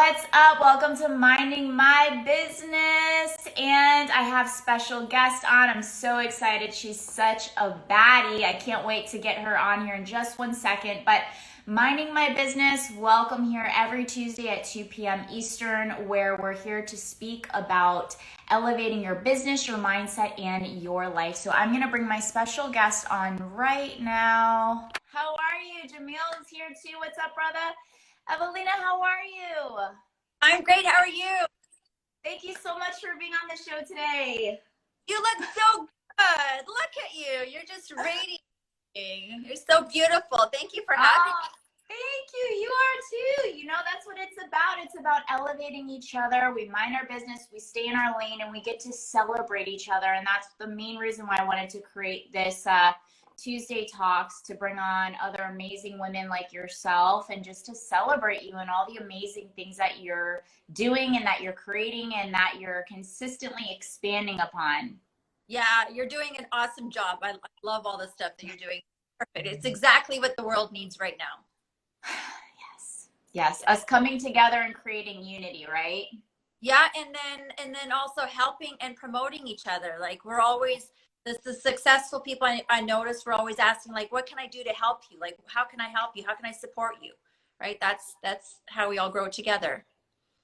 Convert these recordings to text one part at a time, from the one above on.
What's up? Welcome to Minding My Business. And I have special guest on. I'm so excited. She's such a baddie. I can't wait to get her on here in just 1 second. But Minding My Business, welcome here every Tuesday at 2 p.m. Eastern, where we're here to speak about elevating your business, your mindset, and your life. So I'm going to bring my special guest on right now. How are you? Jamil is here too. What's up, brother? Evelina, how are you? I'm great. How are you? Thank you so much for being on the show today. You look so good. Look at you. You're just radiating. You're so beautiful. Thank you for having me. Thank you. You are too. You know, that's what it's about. It's about elevating each other. We mind our business, we stay in our lane, and we get to celebrate each other. And that's the main reason why I wanted to create this Tuesday talks, to bring on other amazing women like yourself and just to celebrate you and all the amazing things that you're doing and that you're creating and that you're consistently expanding upon. Yeah, you're doing an awesome job. I love all the stuff that you're doing. Perfect. It's exactly what the world needs right now. Yes. Us coming together and creating unity, right? Yeah, and then also helping and promoting each other. Like, we're always the successful people I notice, we're always asking, like, what can I do to help you? Like, how can I help you? How can I support you? Right? That's how we all grow together.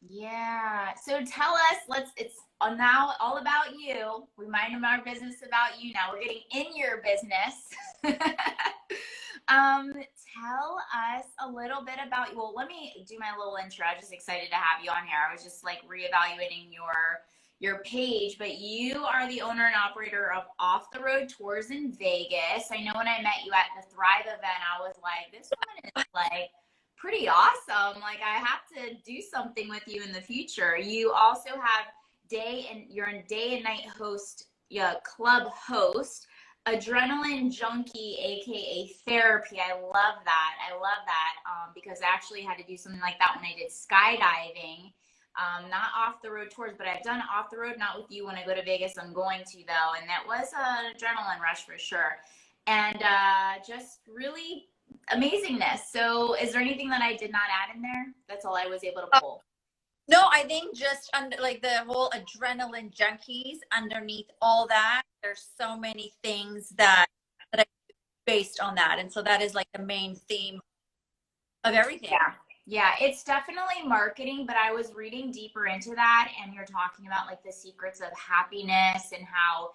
Yeah. So tell us, it's now all about you. We mind our business about you. Now we're getting in your business. Tell us a little bit about you. Well, let me do my little intro. I'm just excited to have you on here. I was just like reevaluating your page, but you are the owner and operator of Off the Road Tours in Vegas. I know when I met you at the Thrive event, I was like, this woman is like pretty awesome. Like, I have to do something with you in the future. You also have you're a day and night host, club host, adrenaline junkie, aka therapy. I love that. Because I actually had to do something like that when I did skydiving. Not off the road tours, but I've done off the road, not with you. When I go to Vegas, I'm going to though, and that was an adrenaline rush for sure. And just really amazingness. So is there anything that I did not add in there? That's all I was able to pull. No, I think just under, like, the whole adrenaline junkies, underneath all that, there's so many things that I based on that. And so that is like the main theme of everything. Yeah, it's definitely marketing, but I was reading deeper into that, and you're talking about like the secrets of happiness and how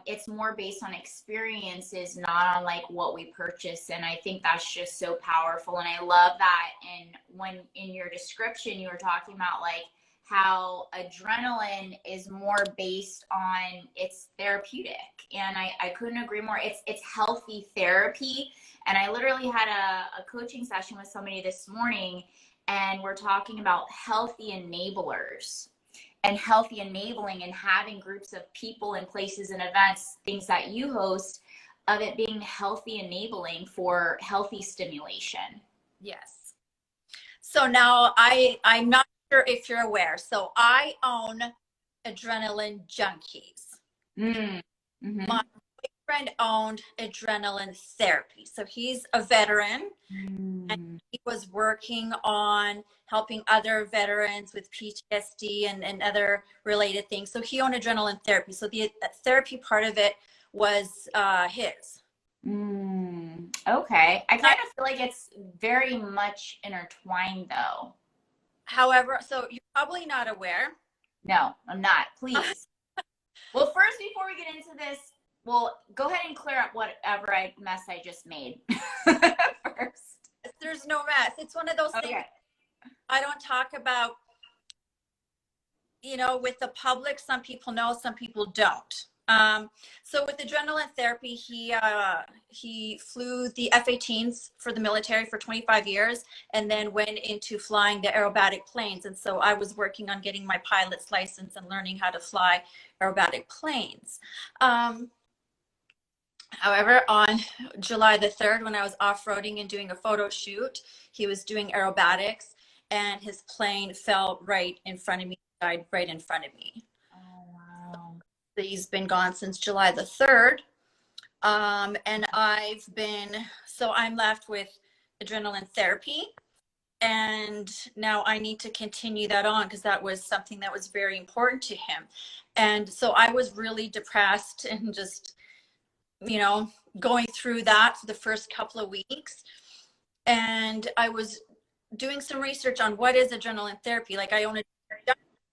it's more based on experiences, not on like what we purchase. And I think that's just so powerful. And I love that. And when in your description, you were talking about like how adrenaline is more based on it's therapeutic. And I couldn't agree more. It's healthy therapy. And I literally had a coaching session with somebody this morning, and we're talking about healthy enablers and healthy enabling, and having groups of people and places and events, things that you host, of it being healthy enabling for healthy stimulation. Yes. So now I'm not sure if you're aware. So I own Adrenaline Junkies. Mm-hmm. My boyfriend owned Adrenaline Therapy. So he's a veteran, and he was working on helping other veterans with PTSD and other related things. So he owned Adrenaline Therapy. So the therapy part of it was his. Okay. I kind of feel like it's very much intertwined though. However, so you're probably not aware. No, I'm not. Please. Well, first, before we get into this, well, go ahead and clear up whatever mess I just made first. There's no mess. It's one of those things I don't talk about, with the public. Some people know, some people don't. So with Adrenaline Therapy, he flew the F-18s for the military for 25 years, and then went into flying the aerobatic planes. And so I was working on getting my pilot's license and learning how to fly aerobatic planes. However, on July the 3rd, when I was off-roading and doing a photo shoot, he was doing aerobatics, and his plane fell right in front of me, died right in front of me. Oh, wow. He's been gone since July the 3rd. And I'm left with Adrenaline Therapy. And now I need to continue that on because that was something that was very important to him. And so I was really depressed and just, you know, going through that for the first couple of weeks. And I was doing some research on what is adrenaline therapy. Like I own a,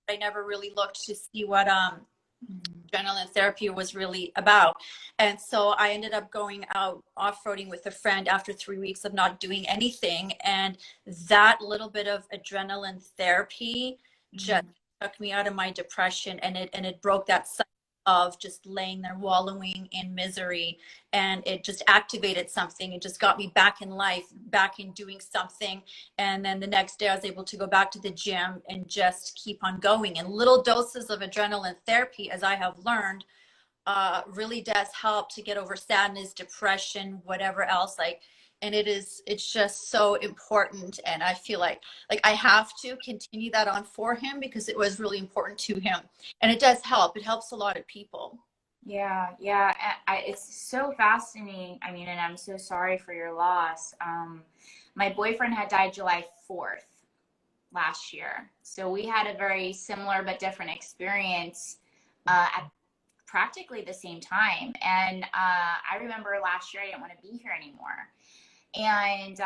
I never really looked to see what adrenaline therapy was really about. And so I ended up going out off-roading with a friend after 3 weeks of not doing anything. And that little bit of adrenaline therapy just took me out of my depression, and it broke that cycle of just laying there wallowing in misery, and it just activated something. It just got me back in life, back in doing something. And then the next day I was able to go back to the gym and just keep on going. And little doses of adrenaline therapy, as I have learned, really does help to get over sadness, depression, whatever else. Like, and it's just so important. And I feel like I have to continue that on for him because it was really important to him. And it does help. It helps a lot of people. Yeah, yeah. It's so fascinating. I mean, and I'm so sorry for your loss. My boyfriend had died July 4th last year. So we had a very similar but different experience at practically the same time. And I remember last year I didn't want to be here anymore. And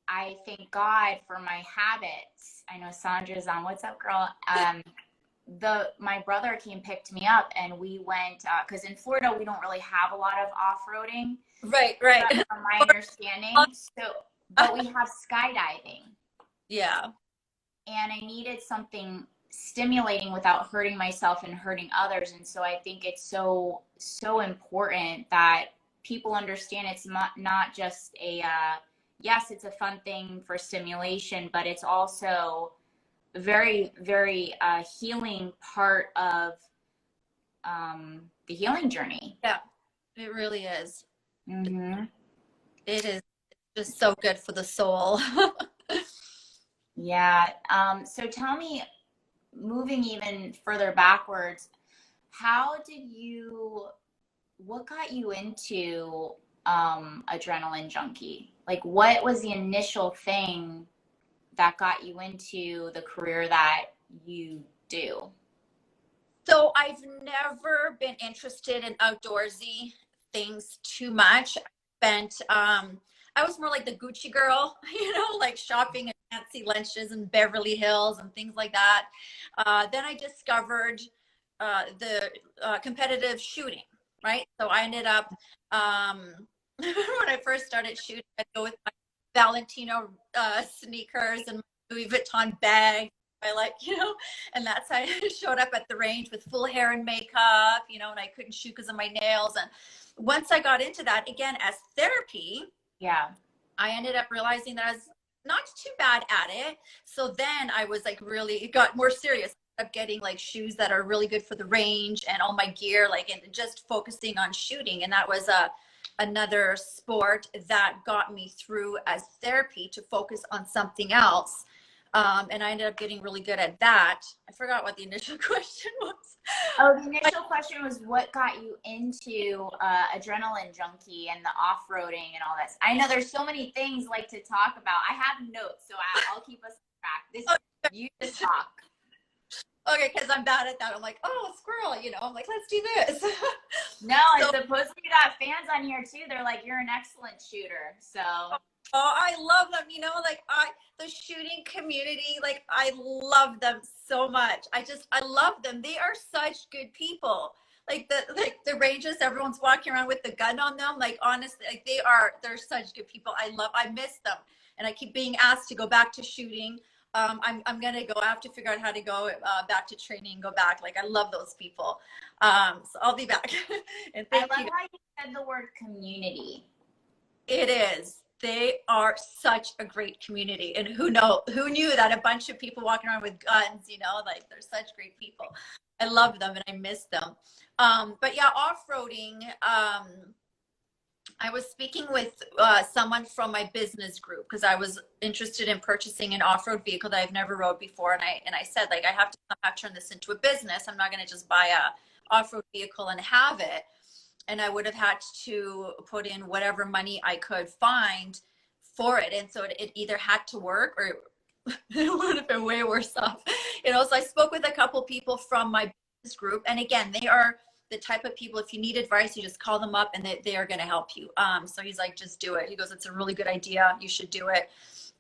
I thank God for my habits. I know Sandra's on. What's up, girl? My brother came, picked me up, and we went, because in Florida we don't really have a lot of off-roading. Right. From my understanding. So, but we have skydiving. Yeah. And I needed something stimulating without hurting myself and hurting others. And so I think it's so important that people understand it's not just a yes, it's a fun thing for stimulation, but it's also very, very healing part of the healing journey. Yeah, it really is. Mm-hmm. It is just so good for the soul. Yeah. So tell me, moving even further backwards, what got you into adrenaline junkie? Like, what was the initial thing that got you into the career that you do? So I've never been interested in outdoorsy things too much. I was more like the Gucci girl, you know, like shopping at fancy lunches in Beverly Hills and things like that. Then I discovered the competitive shooting, right? So I ended up, when I first started shooting, I'd go with my Valentino sneakers and my Louis Vuitton bag. I like, you know, and that's how I showed up at the range with full hair and makeup, you know, and I couldn't shoot because of my nails. And once I got into that, again, as therapy, yeah, I ended up realizing that I was not too bad at it. So then I was like, really, it got more serious. I ended up getting like shoes that are really good for the range and all my gear, like, and just focusing on shooting. And that was another sport that got me through as therapy to focus on something else. And I ended up getting really good at that. I forgot what the initial question was. Oh, the initial question was what got you into adrenaline junkie and the off-roading and all that. I know there's so many things like to talk about. I have notes, so I'll keep us on track. You just talk. Okay, because I'm bad at that. I'm like, oh, squirrel, you know. I'm like, let's do this. No, and supposedly you got fans on here too. They're like, you're an excellent shooter. So. Oh, I love them. You know, like the shooting community, like I love them so much. I love them. They are such good people. Like the ranges, everyone's walking around with the gun on them. Like honestly, like they're such good people. I miss them, and I keep being asked to go back to shooting. I'm gonna go. I have to figure out how to go back to training and go back. Like I love those people. So I'll be back. And I love how you said the word community. It is. They are such a great community, and who knew that a bunch of people walking around with guns, you know, like they're such great people. I love them and I miss them. But yeah, off-roading, I was speaking with someone from my business group because I was interested in purchasing an off-road vehicle that I've never rode before, and I said, like, I have to somehow turn this into a business. I'm not going to just buy a off-road vehicle and have it. And I would have had to put in whatever money I could find for it. And so it either had to work or it would have been way worse off. You know, so I spoke with a couple people from my business group. And again, they are the type of people, if you need advice, you just call them up and they are going to help you. So he's like, just do it. He goes, it's a really good idea. You should do it.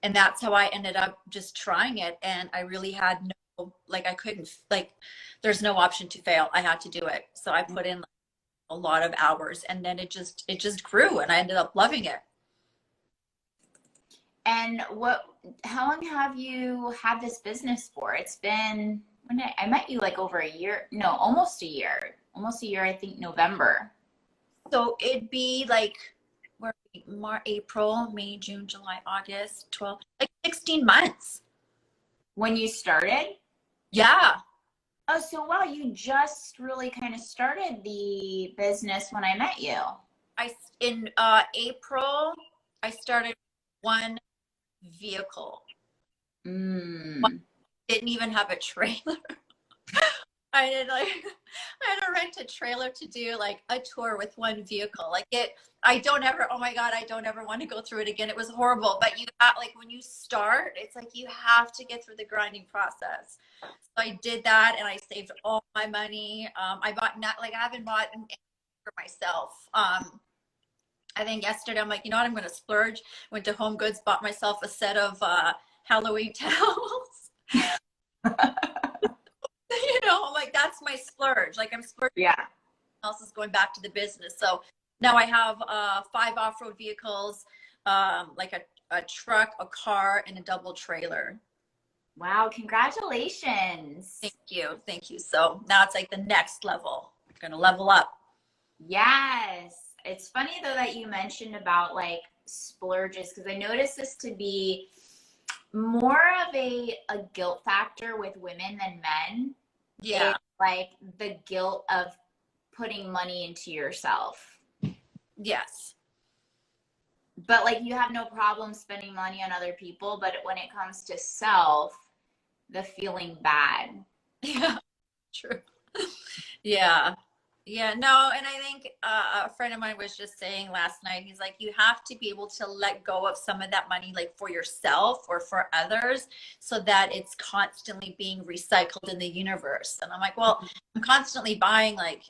And that's how I ended up just trying it. And I really had no, like, I couldn't, like, there's no option to fail. I had to do it. So I put in like a lot of hours, and then it just grew, and I ended up loving it. And how long have you had this business for? It's been, when I met you like over a year, no, almost a year, I think November. So it'd be like, March, April, May, June, July, August, 12, like 16 months. When you started? Yeah. Oh, so wow, you just really kind of started the business when I met you. In April, I started one vehicle. Didn't even have a trailer. I had to rent a trailer to do like a tour with one vehicle. Like oh my God, I don't ever want to go through it again. It was horrible. But like when you start, it's like you have to get through the grinding process. So I did that, and I saved all my money. I haven't bought anything for myself. I think yesterday I'm like, you know what, I'm going to splurge. Went to Home Goods, bought myself a set of Halloween towels. You know, I'm like, that's my splurge. Like I'm splurging. Yeah. Else is going back to the business. So now I have 5 off-road vehicles, like a truck, a car, and a double trailer. Wow, congratulations. Thank you. So now it's like the next level. I'm gonna level up. Yes. It's funny though that you mentioned about like splurges, because I noticed this to be more of a guilt factor with women than men. Yeah. It's like the guilt of putting money into yourself. Yes. But like you have no problem spending money on other people, but when it comes to self, the feeling bad. Yeah. True. Yeah. Yeah, no, and I think a friend of mine was just saying last night, he's like, you have to be able to let go of some of that money, like for yourself or for others, so that it's constantly being recycled in the universe. And I'm like, well, I'm constantly buying like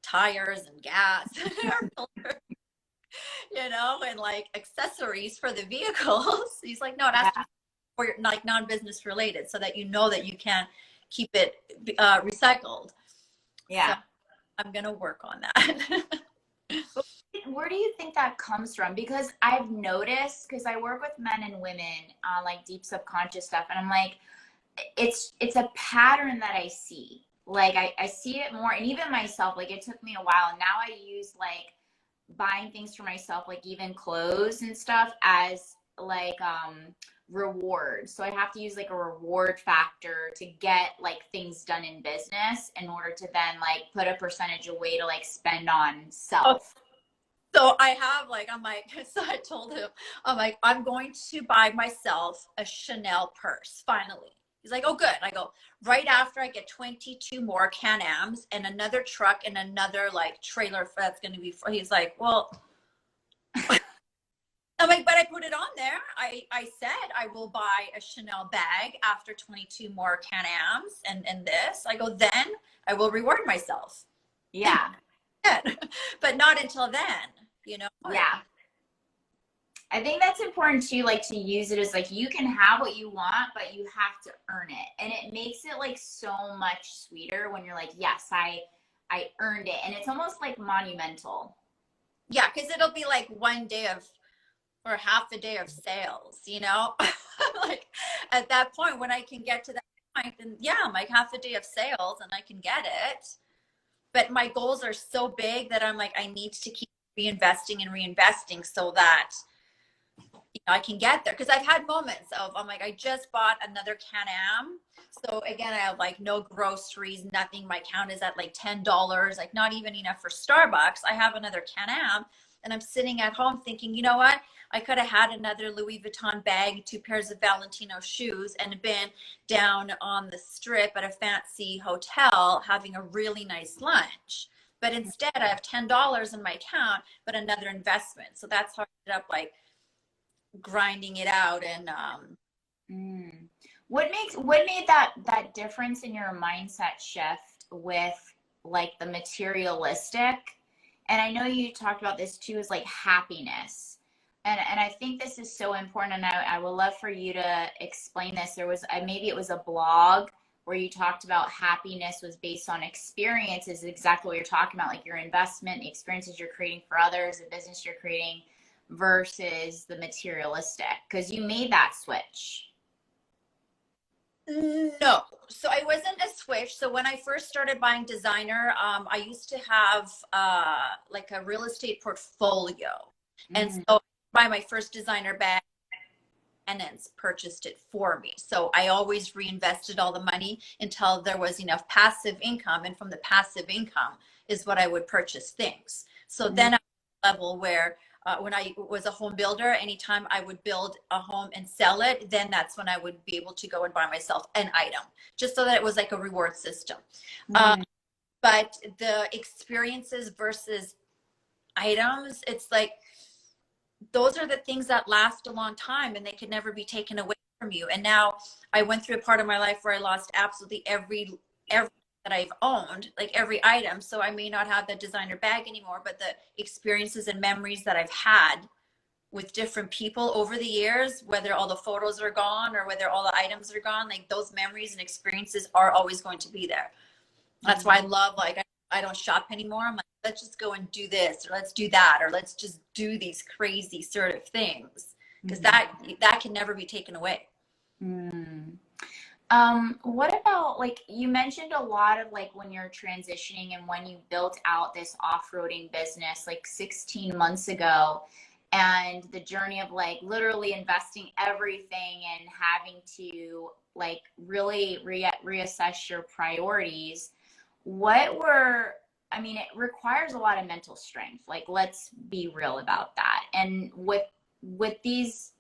tires and gas, you know, and like accessories for the vehicles. He's like, no, it has to be for your, like non-business related, so that you know that you can keep it recycled. Yeah. So, I'm going to work on that. Where do you think that comes from? Because I've noticed, because I work with men and women on like deep subconscious stuff, and I'm like, it's a pattern that I see. Like I see it more, and even myself, like it took me a while, and now I use like buying things for myself, like even clothes and stuff, as like reward. So I have to use like a reward factor to get like things done in business in order to then like put a percentage away to like spend on self. So I have like, I'm like, so I told him, I'm like, I'm going to buy myself a Chanel purse finally. He's like, oh good. I go, right after I get 22 more Can-Ams and another truck and another like trailer that's going to be for, he's like, well, I'm like, but I put it on there. I said I will buy a Chanel bag after 22 more Can-Ams and this. I go, then I will reward myself. Yeah. But not until then, you know? Yeah. I think that's important too, like to use it as like, you can have what you want, but you have to earn it. And it makes it like so much sweeter when you're like, yes, I earned it. And it's almost like monumental. Yeah, because it'll be like one day of, or half a day of sales, you know? Like at that point, when I can get to that point, then yeah, I'm like half a day of sales and I can get it. But my goals are so big that I'm like, I need to keep reinvesting so that, you know, I can get there. Because I've had moments of, I'm like, I just bought another Can-Am. So again, I have like no groceries, nothing. My count is at like $10, like not even enough for Starbucks. I have another Can-Am. And I'm sitting at home thinking, you know what? I could have had another Louis Vuitton bag, 2 pairs of Valentino shoes, and been down on the strip at a fancy hotel having a really nice lunch. But instead, I have $10 in my account, but another investment. So that's how I ended up like grinding it out. And Mm. What made that difference in your mindset shift with like the materialistic? And I know you talked about this too, is like happiness. And I think this is so important, and I would love for you to explain this. There was maybe it was a blog where you talked about happiness was based on experiences, exactly what you're talking about, like your investment, the experiences you're creating for others, the business you're creating versus the materialistic, because you made that switch. no, so I wasn't a switch. So when I first started buying designer, I used to have like a real estate portfolio. And Mm. so by my first designer bag, tenants purchased it for me. So I always reinvested all the money until there was enough passive income. And from the passive income is what I would purchase things. So Mm. then I was at a level where when I was a home builder, anytime I would build a home and sell it, then that's when I would be able to go and buy myself an item, just so that it was like a reward system. Mm. But the experiences versus items, it's like those are the things that last a long time and they could never be taken away from you. And now I went through a part of my life where I lost absolutely every that I've owned, like every item. So I may not have the designer bag anymore, but the experiences and memories that I've had with different people over the years, whether all the photos are gone or whether all the items are gone, like those memories and experiences are always going to be there. That's why I love, like, I don't shop anymore. I'm like, let's just go and do this, or let's do that, or let's just do these crazy sort of things, because that can never be taken away. Mm. What about, like, you mentioned a lot of like when you're transitioning and when you built out this off-roading business like 16 months ago, and the journey of like literally investing everything and having to like really reassess your priorities. What were, I mean, it requires a lot of mental strength. Like, let's be real about that. And with these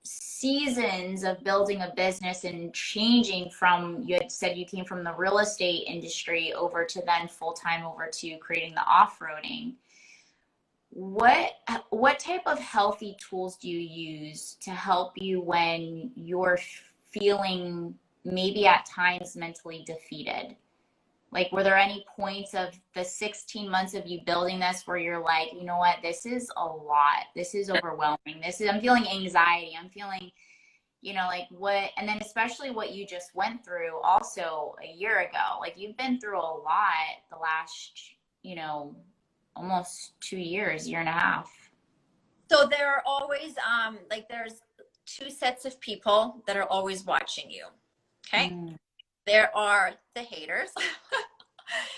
seasons of building a business and changing from, you had said you came from the real estate industry over to then full-time over to creating the off-roading, what type of healthy tools do you use to help you when you're feeling maybe at times mentally defeated? Like, were there any points of the 16 months of you building this where you're like, you know what, this is a lot. This is overwhelming. I'm feeling anxiety. I'm feeling, like what, and then especially what you just went through also a year ago. Like, you've been through a lot the last, almost 2 years, year and a half. So there are always, like, there's two sets of people that are always watching you. Okay. Mm. There are the haters.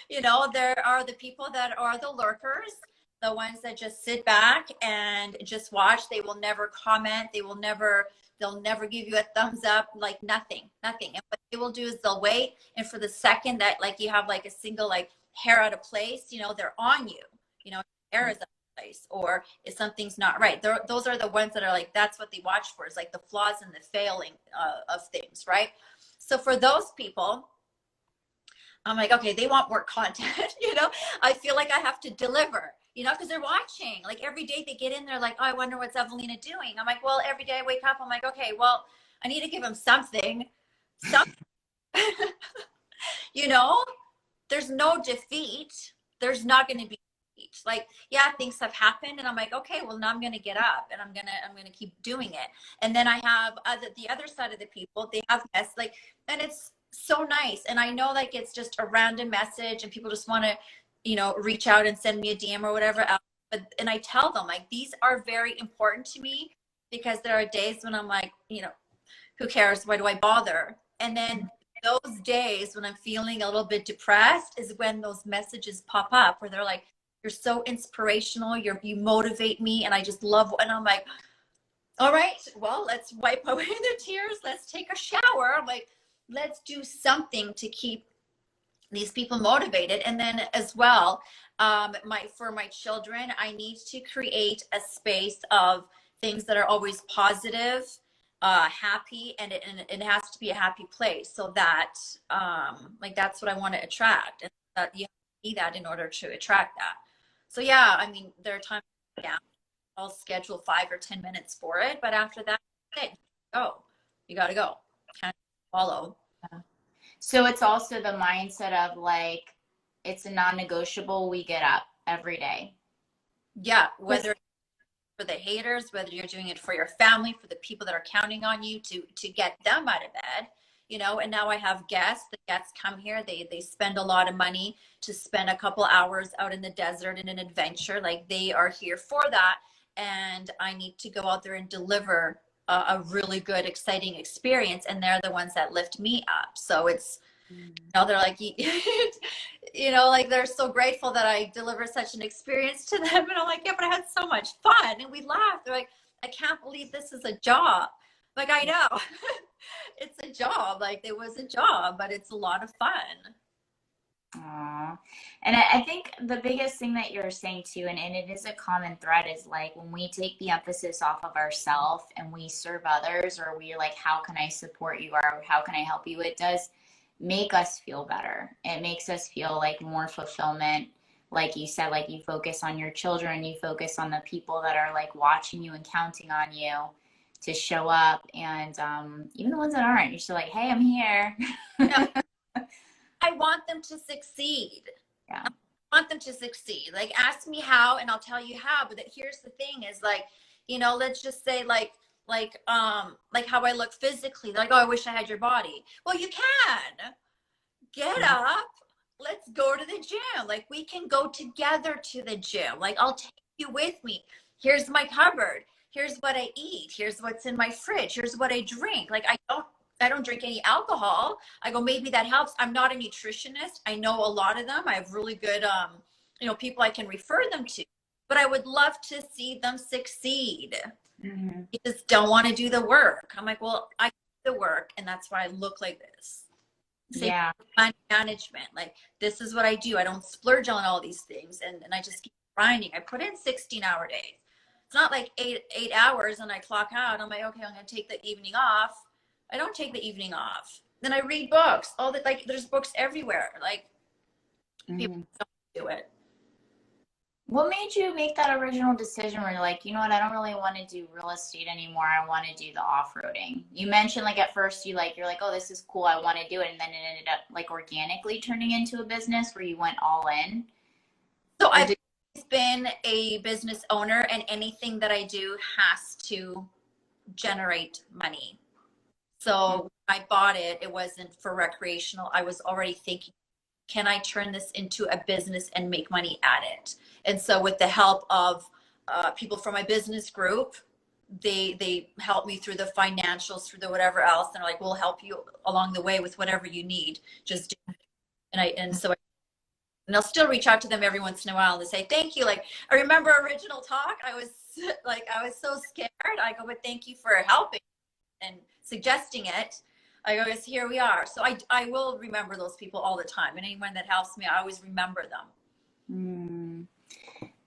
There are the people that are the lurkers, the ones that just sit back and just watch. They will never comment. They'll never give you a thumbs up, like nothing. And what they will do is they'll wait. And for the second that like you have like a single like hair out of place, they're on you, hair is out of place, or if something's not right. Those are the ones that are like, that's what they watch for, is like the flaws and the failing of things, right? So for those people, I'm like, okay, they want more content, I feel like I have to deliver, because they're watching. Like every day they get in there like, oh, I wonder what's Evelina doing. I'm like, well, every day I wake up, I'm like, okay, well, I need to give them something. you know, there's no defeat. There's not going to be defeat. Like, yeah, things have happened, and I'm like, okay, well, now I'm going to get up and I'm going to keep doing it. And then I have the other side of the people, they have mess, like, and it's so nice. And I know like it's just a random message and people just want to, reach out and send me a DM or whatever else. And I tell them like, these are very important to me, because there are days when I'm like, who cares? Why do I bother? And then those days when I'm feeling a little bit depressed is when those messages pop up where they're like, you're so inspirational. You motivate me. And I just love, and I'm like, all right, well, let's wipe away the tears. Let's take a shower. I'm like, let's do something to keep these people motivated. And then as well, for my children, I need to create a space of things that are always positive, happy, and it has to be a happy place, so that like that's what I want to attract, and that you have to be that in order to attract that. So yeah, I mean, there are times, yeah, I'll schedule 5 or 10 minutes for it. But after that, you got to go. Can't follow. So it's also the mindset of like, it's a non-negotiable. We get up every day. Yeah. Whether for the haters, whether you're doing it for your family, for the people that are counting on you to get them out of bed, you know. And now I have guests. The guests come here, they spend a lot of money to spend a couple hours out in the desert in an adventure. Like, they are here for that, and I need to go out there and deliver a really good, exciting experience, and they're the ones that lift me up. So it's, you know, they're like, you know, like, they're so grateful that I deliver such an experience to them. And I'm like, yeah, but I had so much fun. And we laughed. They're like, I can't believe this is a job. Like, I know. It's a job. Like, it was a job, but it's a lot of fun. Aww. And I think the biggest thing that you're saying too, and it is a common thread, is like when we take the emphasis off of ourselves and we serve others, or we're like, how can I support you, or how can I help you? It does make us feel better. It makes us feel like more fulfillment. Like you said, like you focus on your children, you focus on the people that are like watching you and counting on you to show up. And even the ones that aren't, you're still like, hey, I'm here. Yeah. I want them to succeed. Yeah. I want them to succeed. Like, ask me how and I'll tell you how. But here's the thing is, like, you know, let's just say like how I look physically. Like, oh, I wish I had your body. Well, you can. Get up. Let's go to the gym. Like, we can go together to the gym. Like, I'll take you with me. Here's my cupboard. Here's what I eat. Here's what's in my fridge. Here's what I drink. Like, I don't drink any alcohol. I go, maybe that helps. I'm not a nutritionist. I know a lot of them. I have really good, you know, people I can refer them to, but I would love to see them succeed. Mm-hmm. They just don't want to do the work. I'm like, well, I do the work, and that's why I look like this. Same Yeah. money management. Like, this is what I do. I don't splurge on all these things, and I just keep grinding. I put in 16-hour days. It's not like eight hours and I clock out. I'm like, okay, I'm going to take the evening off. I don't take the evening off. Then I read books. All that, like, there's books everywhere. Like, people don't do it. What made you make that original decision where you're like, you know what, I don't really want to do real estate anymore. I want to do the off-roading. You mentioned like at first you're like, oh, this is cool. I want to do it. And then it ended up like organically turning into a business where you went all in. So I've always been a business owner, and anything that I do has to generate money. So when I bought it, it wasn't for recreational. I was already thinking, can I turn this into a business and make money at it? And so with the help of people from my business group, they help me through the financials, through the whatever else. And they're like, we'll help you along the way with whatever you need. Just do it. And I'll still reach out to them every once in a while to say, thank you. Like, I remember original talk. I was so scared. I go, but thank you for helping and suggesting it. I go, yes, here we are. So I will remember those people all the time. And anyone that helps me, I always remember them.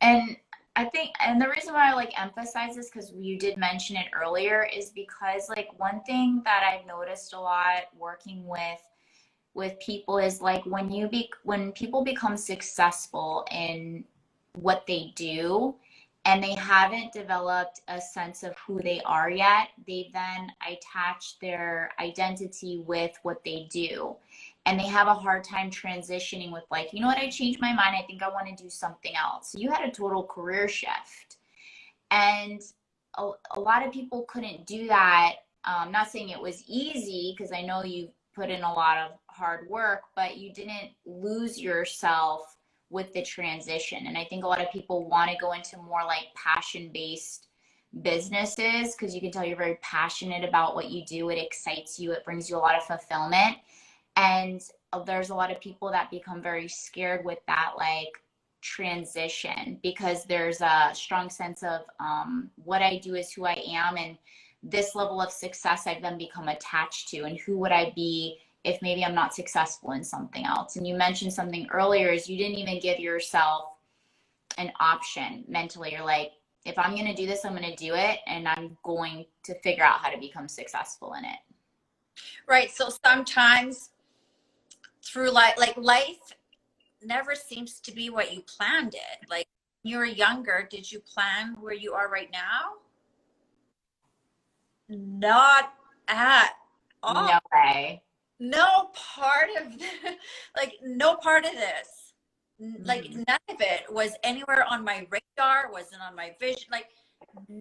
And I think, and the reason why I like emphasize this, because you did mention it earlier, is because like one thing that I've noticed a lot working with people is like when people become successful in what they do, and they haven't developed a sense of who they are yet, they then attach their identity with what they do. And they have a hard time transitioning with like, you know what, I changed my mind. I think I want to do something else. So you had a total career shift. And a lot of people couldn't do that. Not saying it was easy, because I know you put in a lot of hard work, but you didn't lose yourself with the transition. And I think a lot of people want to go into more like passion-based businesses, because you can tell you're very passionate about what you do. It excites you. It brings you a lot of fulfillment. And there's a lot of people that become very scared with that like transition, because there's a strong sense of what I do is who I am, and this level of success I've then become attached to, and who would I be if maybe I'm not successful in something else. And you mentioned something earlier, is you didn't even give yourself an option mentally. You're like, if I'm going to do this, I'm going to do it, and I'm going to figure out how to become successful in it. Right. So sometimes through life, like, life never seems to be what you planned it. Like, you were younger, did you plan where you are right now? Not at all. No way. No part of like no part of this, like Mhm. none of it was anywhere on my radar, wasn't on my vision, like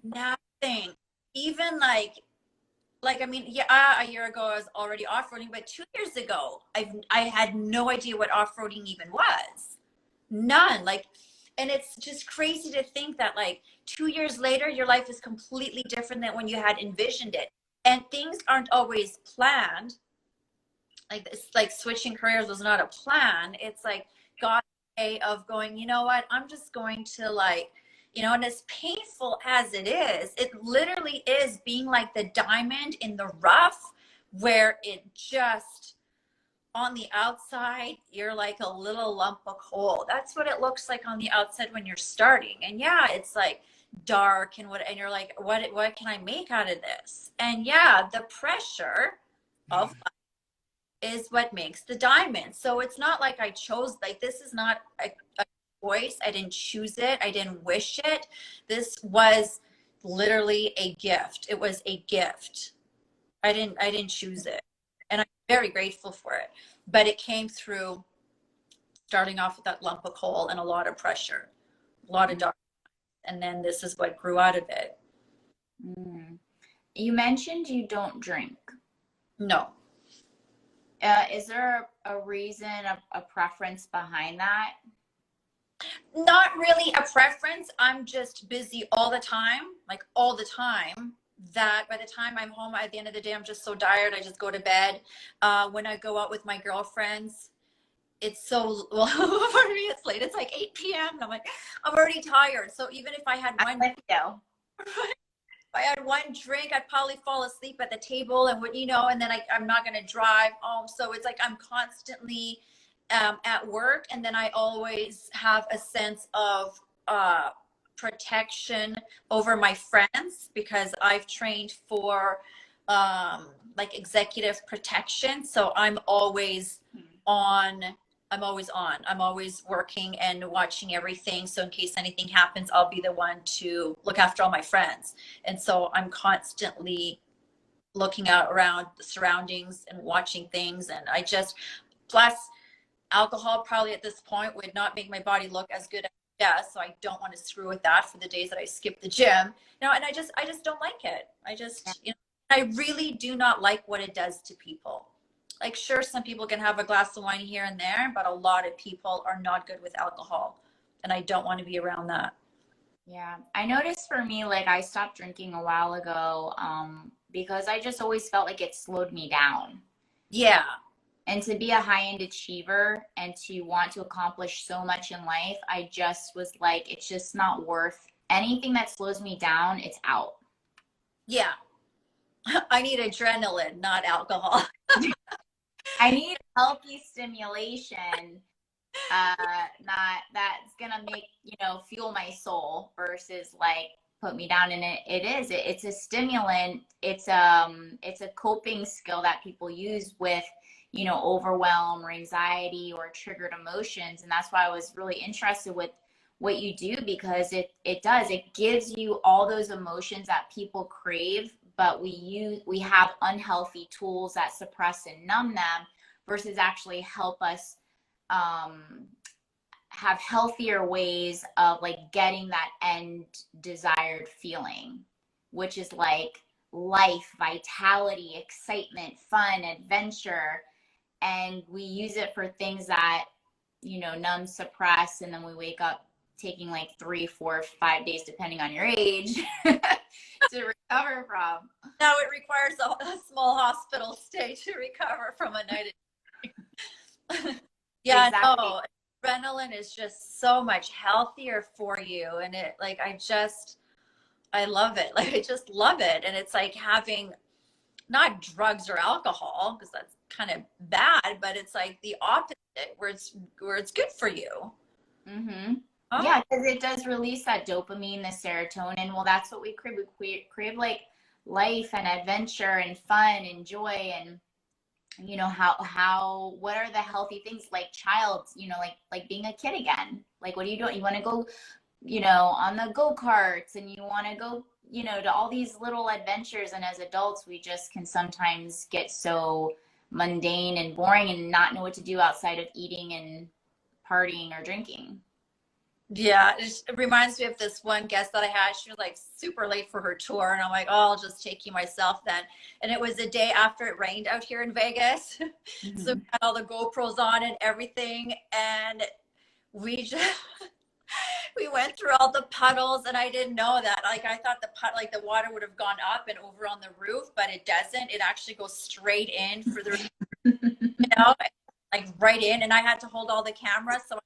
nothing. Even I mean, yeah, a year ago I was already off-roading, but 2 years ago I had no idea what off-roading even was. None. Like, and it's just crazy to think that like 2 years later your life is completely different than when you had envisioned it. And things aren't always planned. Like it's like switching careers was not a plan. It's like God's way of going, you know what, I'm just going to like, and as painful as it is, it literally is being like the diamond in the rough, where it just, on the outside you're like a little lump of coal. That's what it looks like on the outside when you're starting. And yeah, it's like dark and and you're like, what can I make out of this? And yeah, the pressure of is what makes the diamond. So it's not like I chose, like, this is not a choice. I didn't choose it. I didn't wish it. This was literally a gift. It was a gift. I didn't choose it. And I'm very grateful for it. But it came through starting off with that lump of coal and a lot of pressure, a lot of dark. And then this is what grew out of it. Mm. You mentioned you don't drink. No. Is there a reason, a preference behind that? Not really a preference. I'm just busy all the time, like all the time, that by the time I'm home at the end of the day, I'm just so tired. I just go to bed. When I go out with my girlfriends, it's so, well, for me, it's late. It's like 8 p.m. And I'm like, I'm already tired. So even if I had one, if I had one drink, I'd probably fall asleep at the table and and then I'm not going to drive home. So it's like I'm constantly at work, and then I always have a sense of protection over my friends, because I've trained for like executive protection. So I'm always on. I'm always working and watching everything. So in case anything happens, I'll be the one to look after all my friends. And so I'm constantly looking out around the surroundings and watching things. And plus alcohol probably at this point would not make my body look as good as it does. So I don't want to screw with that for the days that I skip the gym. And I just don't like it. I really do not like what it does to people. Like, sure, some people can have a glass of wine here and there, but a lot of people are not good with alcohol. And I don't want to be around that. Yeah. I noticed for me, like I stopped drinking a while ago, because I just always felt like it slowed me down. Yeah. And to be a high-end achiever and to want to accomplish so much in life, I just was like, it's just not worth anything that slows me down. It's out. Yeah. I need adrenaline, not alcohol. I need healthy stimulation, not that's gonna make, fuel my soul versus like put me down. And it's a stimulant. It's a coping skill that people use with, overwhelm or anxiety or triggered emotions. And that's why I was really interested with what you do, because it gives you all those emotions that people crave, but we have unhealthy tools that suppress and numb them versus actually help us have healthier ways of like getting that end desired feeling, which is like life, vitality, excitement, fun, adventure. And we use it for things that, numb, suppress, and then we wake up taking like 3, 4, 5 days, depending on your age, to recover from. Now it requires a small hospital stay to recover from a night. Yeah, Exactly. no, adrenaline is just so much healthier for you. And it, like, I love it. Like, I just love it. And it's like having not drugs or alcohol, because that's kind of bad, but it's like the opposite, where it's good for you. Mm-hmm. Oh. Yeah, because it does release that dopamine, the serotonin. Well, that's what we crave. We crave like life and adventure and fun and joy. And what are the healthy things, like like being a kid again? Like, what are you doing? You want to go on the go-karts, and you want to go, to all these little adventures. And as adults, we just can sometimes get so mundane and boring and not know what to do outside of eating and partying or drinking. Yeah, it reminds me of this one guest that I had. She was like super late for her tour, and I'm like, oh, I'll just take you myself then. And it was the day after it rained out here in Vegas. So we had all the GoPros on and everything, and we just we went through all the puddles, and I didn't know that. Like I thought the water would have gone up and over on the roof, but it doesn't. It actually goes straight in for the like right in, and I had to hold all the cameras so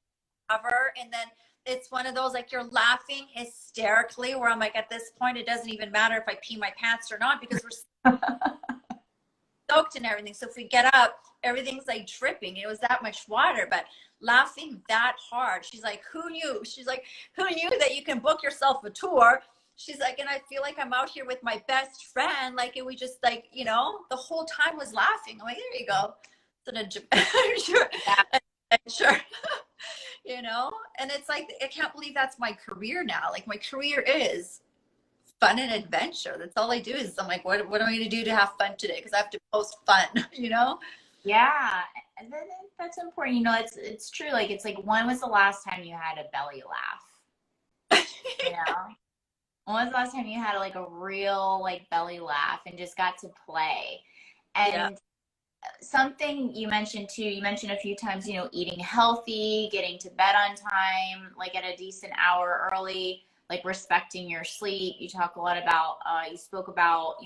I cover. And then it's one of those, like, you're laughing hysterically where I'm like, at this point it doesn't even matter if I pee my pants or not, because we're soaked and everything. So if we get up, everything's like dripping. It was that much water, but laughing that hard. She's like, who knew? She's like, who knew that you can book yourself a tour? She's like, and I feel like I'm out here with my best friend. Like, and we just like, the whole time was laughing. I'm like, there you go. Sure. Sure. And it's like, I can't believe that's my career now. Like, my career is fun and adventure. That's all I do. Is I'm like, what am I going to do to have fun today? Because I have to post fun, Yeah, and then that's important. It's true. Like, it's like, when was the last time you had a belly laugh? When was the last time you had like a real like belly laugh and just got to play? And something you mentioned too, you mentioned a few times, eating healthy, getting to bed on time, like at a decent hour early, like respecting your sleep. You talk a lot about, you spoke about,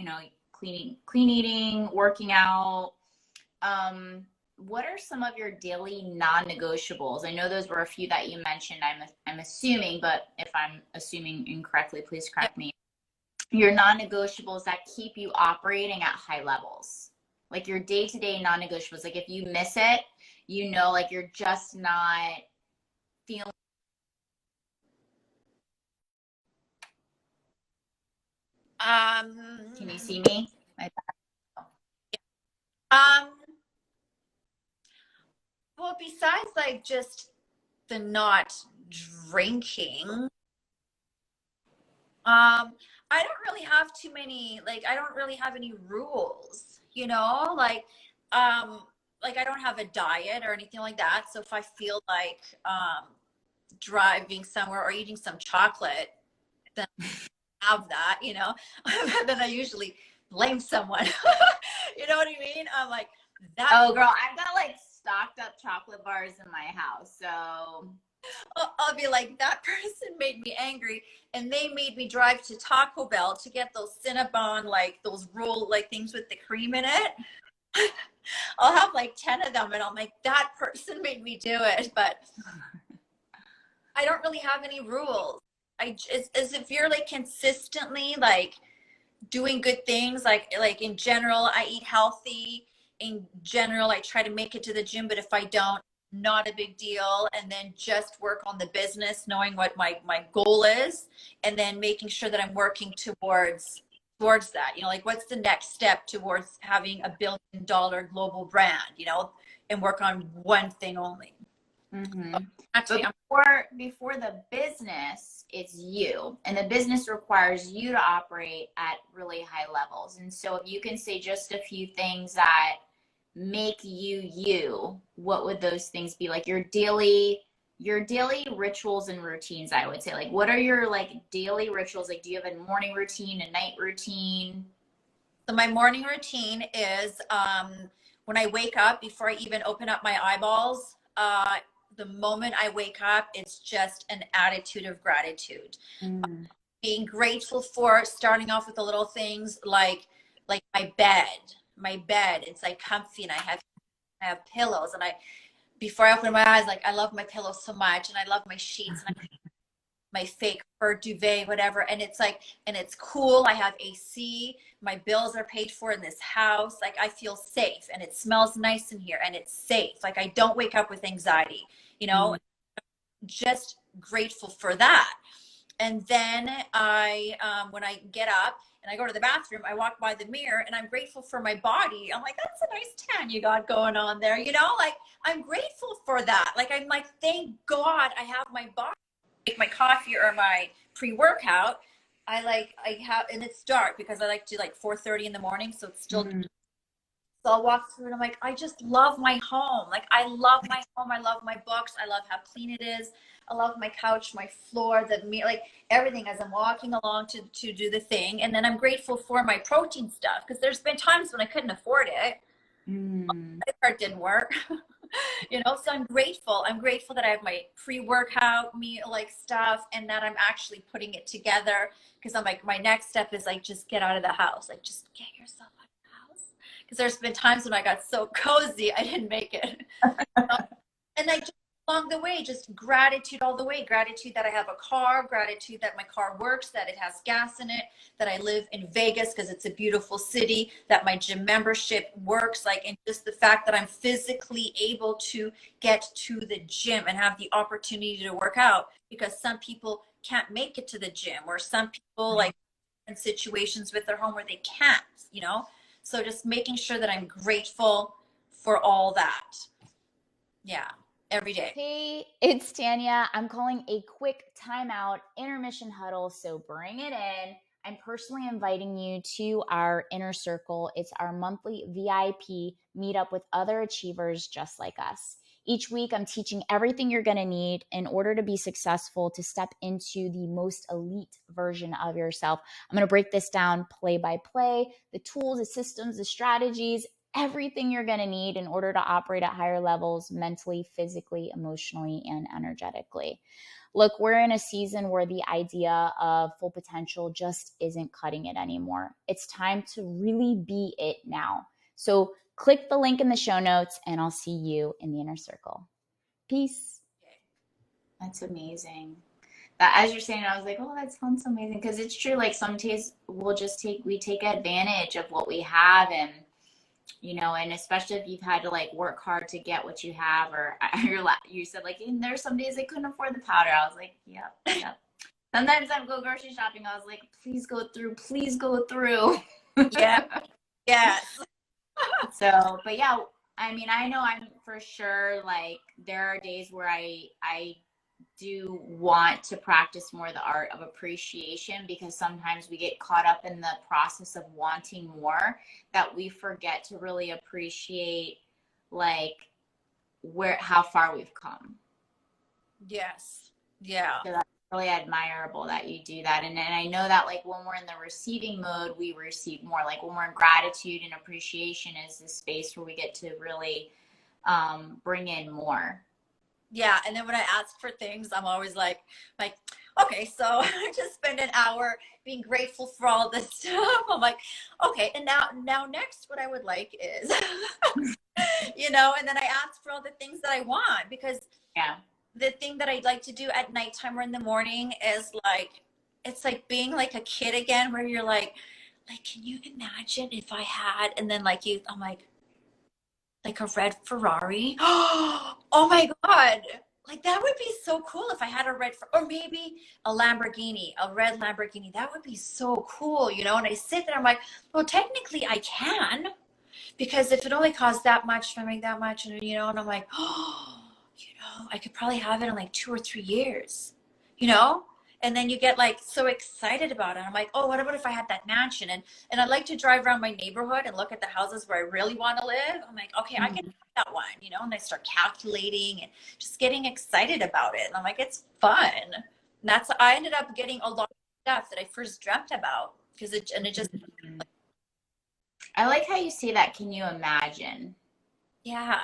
clean eating, working out. What are some of your daily non-negotiables? I know those were a few that you mentioned, I'm assuming, but if I'm assuming incorrectly, please correct me. Your non-negotiables that keep you operating at high levels. Like your day-to-day non-negotiables. Like if you miss it, like you're just not feeling. Can you see me? Well, besides like just the not drinking, I don't really have too many, like, I don't really have any rules, like I don't have a diet or anything like that. So if I feel like driving somewhere or eating some chocolate, then I have that, then I usually blame someone. You know what I mean? I'm like, that. Oh, girl, I've got like stocked up chocolate bars in my house, so I'll be like, that person made me angry, and they made me drive to Taco Bell to get those Cinnabon, like those roll like things with the cream in it. I'll have like 10 of them, and I'm like, that person made me do it. But I don't really have any rules. As if you're like consistently like doing good things, like in general, I eat healthy. In general, I try to make it to the gym, but if I don't, not a big deal. And then just work on the business, knowing what my goal is, and then making sure that I'm working towards that, like what's the next step towards having $1 billion global brand, and work on one thing only. Actually, before the business, it's you, and the business requires you to operate at really high levels. And so if you can say just a few things that make you, what would those things be? Like your daily rituals and routines, I would say. Like, what are your like daily rituals? Like, do you have a morning routine, a night routine? So my morning routine is when I wake up, before I even open up my eyeballs, the moment I wake up, it's just an attitude of gratitude. Being grateful for starting off with the little things like my bed. It's like comfy, and I have pillows, and before I open my eyes, like, I love my pillows so much, and I love my sheets, and my fake fur duvet, whatever. And it's like, and it's cool. I have AC. My bills are paid for in this house. Like, I feel safe, and it smells nice in here, and it's safe. Like, I don't wake up with anxiety, just grateful for that. And then when I get up and I go to the bathroom, I walk by the mirror, and I'm grateful for my body. I'm like, that's a nice tan you got going on there. Like, I'm grateful for that. Like, I'm like, thank God I have my body. make my coffee or my pre-workout, I have, and it's dark because I like to like 4:30 in the morning, so it's still. Mm. So I'll walk through and I'm like, I just love my home. Like I love my home. I love my books. I love how clean it is. I love my couch, my floor, the me, like everything as I'm walking along to do the thing. And then I'm grateful for my protein stuff because there's been times when I couldn't afford it. Mm. My card didn't work. So I'm grateful. I'm grateful that I have my pre-workout meal like stuff and that I'm actually putting it together because I'm like, my next step is like, just get out of the house. Like, just get yourself out of the house. Because there's been times when I got so cozy, I didn't make it. And I just along the way, just gratitude all the way. Gratitude that I have a car, gratitude that my car works, that it has gas in it, that I live in Vegas because it's a beautiful city, that my gym membership works, like, and just the fact that I'm physically able to get to the gym and have the opportunity to work out because some people can't make it to the gym or some people like in situations with their home where they can't. So just making sure that I'm grateful for all that. Yeah, every day. Hey, it's Tanya. I'm calling a quick timeout intermission huddle, so bring it in. I'm personally inviting you to our inner circle. It's our monthly VIP meetup with other achievers just like us. Each week, I'm teaching everything you're going to need in order to be successful to step into the most elite version of yourself. I'm going to break this down play by play, the tools, the systems, the strategies, everything you're going to need in order to operate at higher levels mentally, physically, emotionally, and energetically. Look, we're in a season where the idea of full potential just isn't cutting it anymore. It's time to really be it now. So click the link in the show notes and I'll see you in the inner circle. Peace. That's amazing. That as you're saying, I was like, oh, that sounds amazing. Because it's true. Like sometimes we take advantage of what we have, and and especially if you've had to like work hard to get what you have, or you said like, and there's some days I couldn't afford the powder. I was like, yep. Sometimes I go grocery shopping. I was like, please go through. Yeah. Yes. So, but yeah, I mean, I know I'm for sure like there are days where I do want to practice more the art of appreciation because sometimes we get caught up in the process of wanting more that we forget to really appreciate like how far we've come. Yes. Yeah. So that's really admirable that you do that. And I know that like when we're in the receiving mode, we receive more. Like when we're in gratitude and appreciation is the space where we get to really bring in more. Yeah. And then when I ask for things, I'm always like, okay, so I just spend an hour being grateful for all this stuff. I'm like, okay, and now next what I would like is, and then I ask for all the things that I want because the thing that I'd like to do at nighttime or in the morning is like, it's like being like a kid again, where you're like, can you imagine if I had, and then I'm like a red Ferrari. Oh my God. Like that would be so cool if I had a or maybe a Lamborghini, a red Lamborghini. That would be so cool, And I sit there, I'm like, well, technically I can, because if it only costs that much, if I make that much, and I'm like, I could probably have it in like 2 or 3 years, And then you get like so excited about it. I'm like, oh, what about if I had that mansion? And I like to drive around my neighborhood and look at the houses where I really want to live. I'm like, okay, I can have that one, And I start calculating and just getting excited about it. And I'm like, it's fun. And I ended up getting a lot of stuff that I first dreamt about because it just. I like how you say that. Can you imagine? Yeah.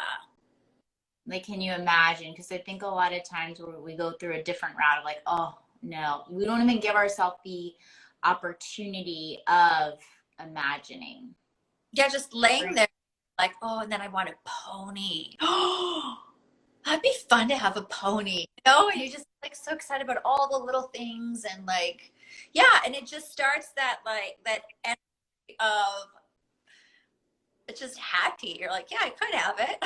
Like, can you imagine? Because I think a lot of times where we go through a different route of like, oh, no, we don't even give ourselves the opportunity of imagining. Yeah, just laying there like, oh, and then I want a pony. Oh, that'd be fun to have a pony, and you're just like so excited about all the little things and like, yeah, and it just starts that energy of it's just happy. You're like, yeah, I could have it.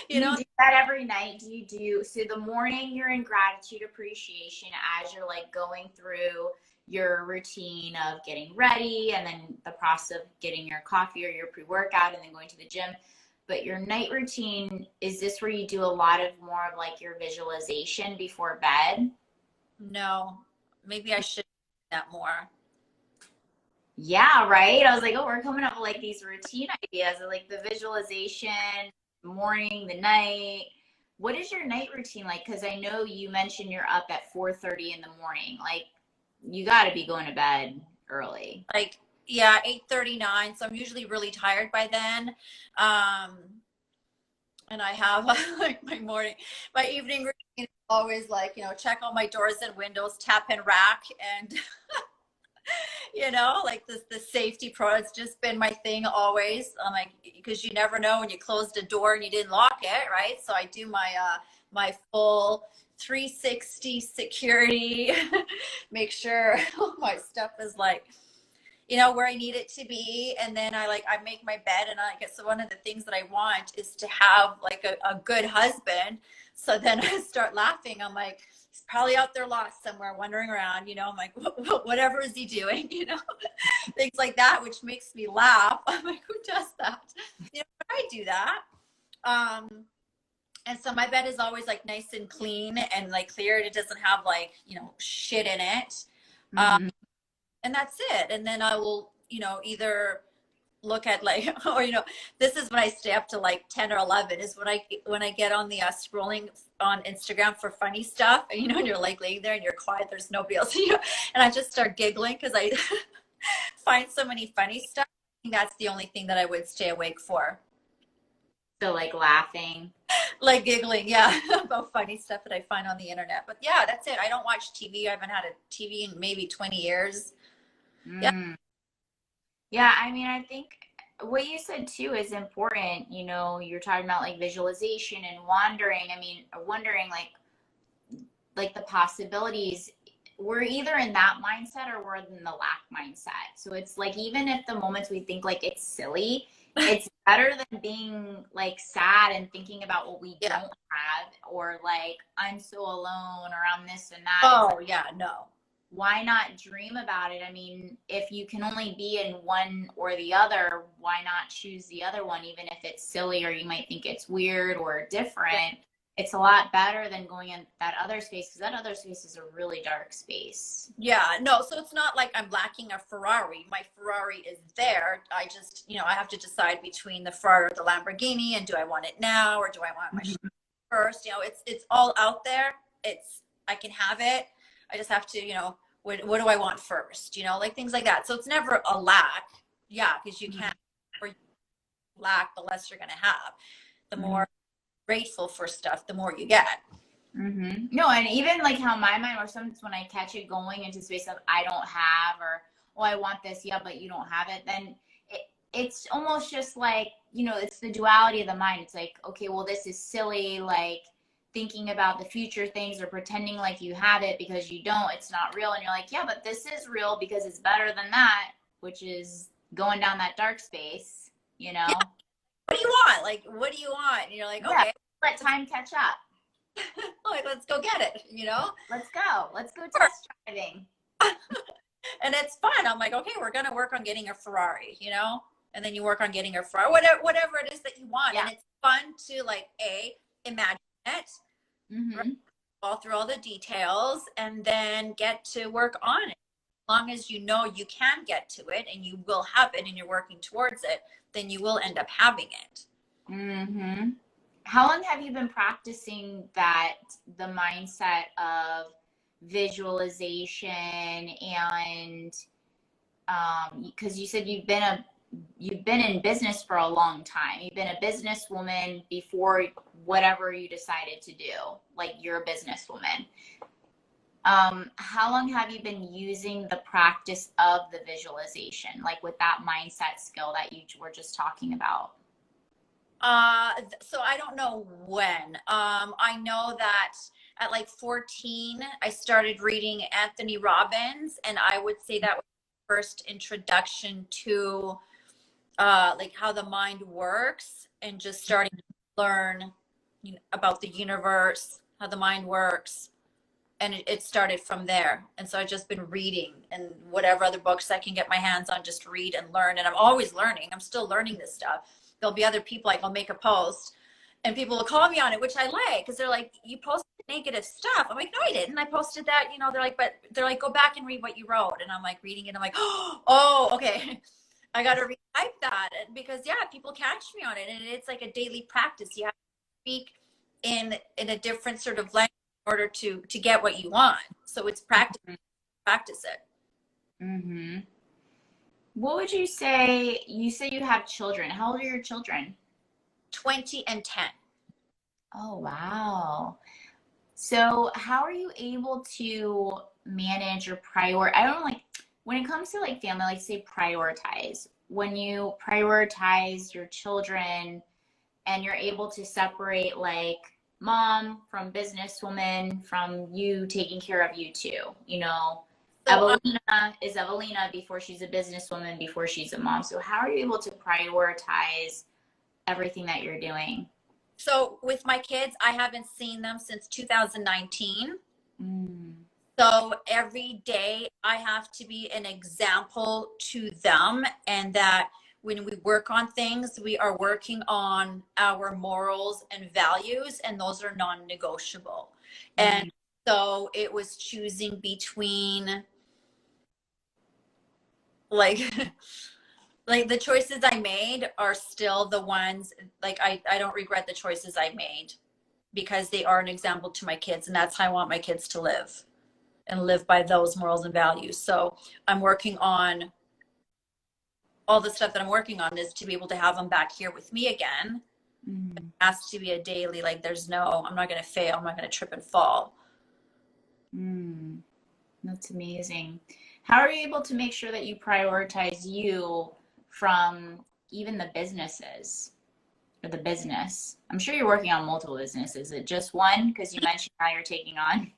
You do that every night? So the morning you're in gratitude, appreciation as you're like going through your routine of getting ready and then the process of getting your coffee or your pre-workout and then going to the gym. But your night routine, is this where you do a lot of more of like your visualization before bed? No, maybe I should do that more. Yeah, right. I was like, oh, we're coming up with like these routine ideas of like the visualization, morning, the night. What is your night routine like? Because I know you mentioned you're up at 4:30 in the morning. Like, you got to be going to bed early. Like, yeah, 8:39. So I'm usually really tired by then. And I have like my evening routine is always like, check all my doors and windows, tap and rack, and like the safety pro. It's just been my thing always. I'm like, because you never know when you closed a door and you didn't lock it, right? So I do my full 360 security, make sure my stuff is like, where I need it to be. And then I make my bed, and I guess one of the things that I want is to have like a good husband. So then I start laughing. I'm like, he's probably out there lost somewhere, wandering around, I'm like, whatever is he doing, things like that, which makes me laugh. I'm like, who does that? But I do that. And so my bed is always like nice and clean and like clear. It doesn't have like, shit in it. Mm-hmm. And that's it. And then I will, either look at like, or, this is when I stay up to like 10 or 11 is when I get on the scrolling on Instagram for funny stuff. And, and you're like laying there and you're quiet. There's nobody else, and I just start giggling because I find so many funny stuff. I think that's the only thing that I would stay awake for. So like laughing. Like giggling, yeah, about funny stuff that I find on the internet. But yeah, that's it. I don't watch TV. I haven't had a TV in maybe 20 years. Yeah. Yeah, I mean, I think what you said too is important. You're talking about like visualization and wandering. I mean, wondering like the possibilities. We're either in that mindset or we're in the lack mindset. So it's like, even if the moments we think like it's silly, it's better than being like sad and thinking about what we don't have, or like, I'm so alone, or I'm this and that. Oh, yeah, no. Why not dream about it? I mean, if you can only be in one or the other, why not choose the other one, even if it's silly or you might think it's weird or different? It's a lot better than going in that other space, because that other space is a really dark space. Yeah, no, so it's not like I'm lacking a Ferrari. My Ferrari is there. I just, I have to decide between the Ferrari or the Lamborghini, and do I want it now or do I want my first? It's all out there. I can have it. I just have to, what do I want first? Like things like that. So it's never a lack. Yeah, because you can't, or you lack, the less you're going to have. The more grateful for stuff, the more you get. No, and even like how my mind works, sometimes when I catch it going into space of I don't have, or I want this, yeah, but you don't have it, then it's almost just like, it's the duality of the mind. It's like, okay, well, this is silly, like thinking about the future things or pretending like you have it because you don't. It's not real. And you're like, yeah, but this is real because it's better than that, which is going down that dark space, Yeah. What do you want? Like, what do you want? And you're like, okay, let time catch up. Like, let's go get it, Let's go test driving. And it's fun. I'm like, okay, we're gonna work on getting a Ferrari, and then you work on getting a Ferrari, whatever it is that you want. And it's fun to like imagine it, right? All through all the details, and then get to work on it. As long as you can get to it and you will have it and you're working towards it, then you will end up having it. How long have you been practicing the mindset of visualization? And because you said you've been in business for a long time. You've been a businesswoman before whatever you decided to do. Like, you're a businesswoman. How long have you been using the practice of the visualization, like with that mindset skill that you were just talking about? So I don't know when. I know that at like 14, I started reading Anthony Robbins, and I would say that was the first introduction to like how the mind works, and just starting to learn about the universe, how the mind works. And it started from there. And so I've just been reading, and whatever other books I can get my hands on, just read and learn. And I'm always learning. I'm still learning this stuff. There'll be other people, like I'll make a post and people will call me on it, which I like, because they're like, you posted negative stuff. I'm like, no, I didn't. I posted that, you know, they're like, go back and read what you wrote. And I'm like reading it. I'm like, oh, okay. I got to retype that because yeah, people catch me on it. And it's like a daily practice. You have to speak in a different sort of language in order to get what you want. So it's practice it. Mm-hmm. What would you say? You say you have children. How old are your children? 20 and 10. Oh, wow. So how are you able to manage or I don't know, like when it comes to like family, like say prioritize. When you prioritize your children and you're able to separate like mom from businesswoman from you taking care of you too. You know, So Evelina is Evelina before she's a businesswoman, before she's a mom. So how are you able to prioritize everything that you're doing? So with my kids, I haven't seen them since 2019. Mm. So every day I have to be an example to them, and that when we work on things, we are working on our morals and values, and those are non-negotiable. And so it was choosing between like like the choices I made are still the ones like I don't regret the choices I made because they are an example to my kids, and that's how I want my kids to live and live by those morals and values. So I'm working on all the stuff that I'm working on is to be able to have them back here with me again. It has to be a daily, like there's no, I'm not going to fail. I'm not going to trip and fall. That's amazing. How are you able to make sure that you prioritize you from even the businesses or the business? I'm sure you're working on multiple businesses. Is it just one? Because you mentioned how you're taking on.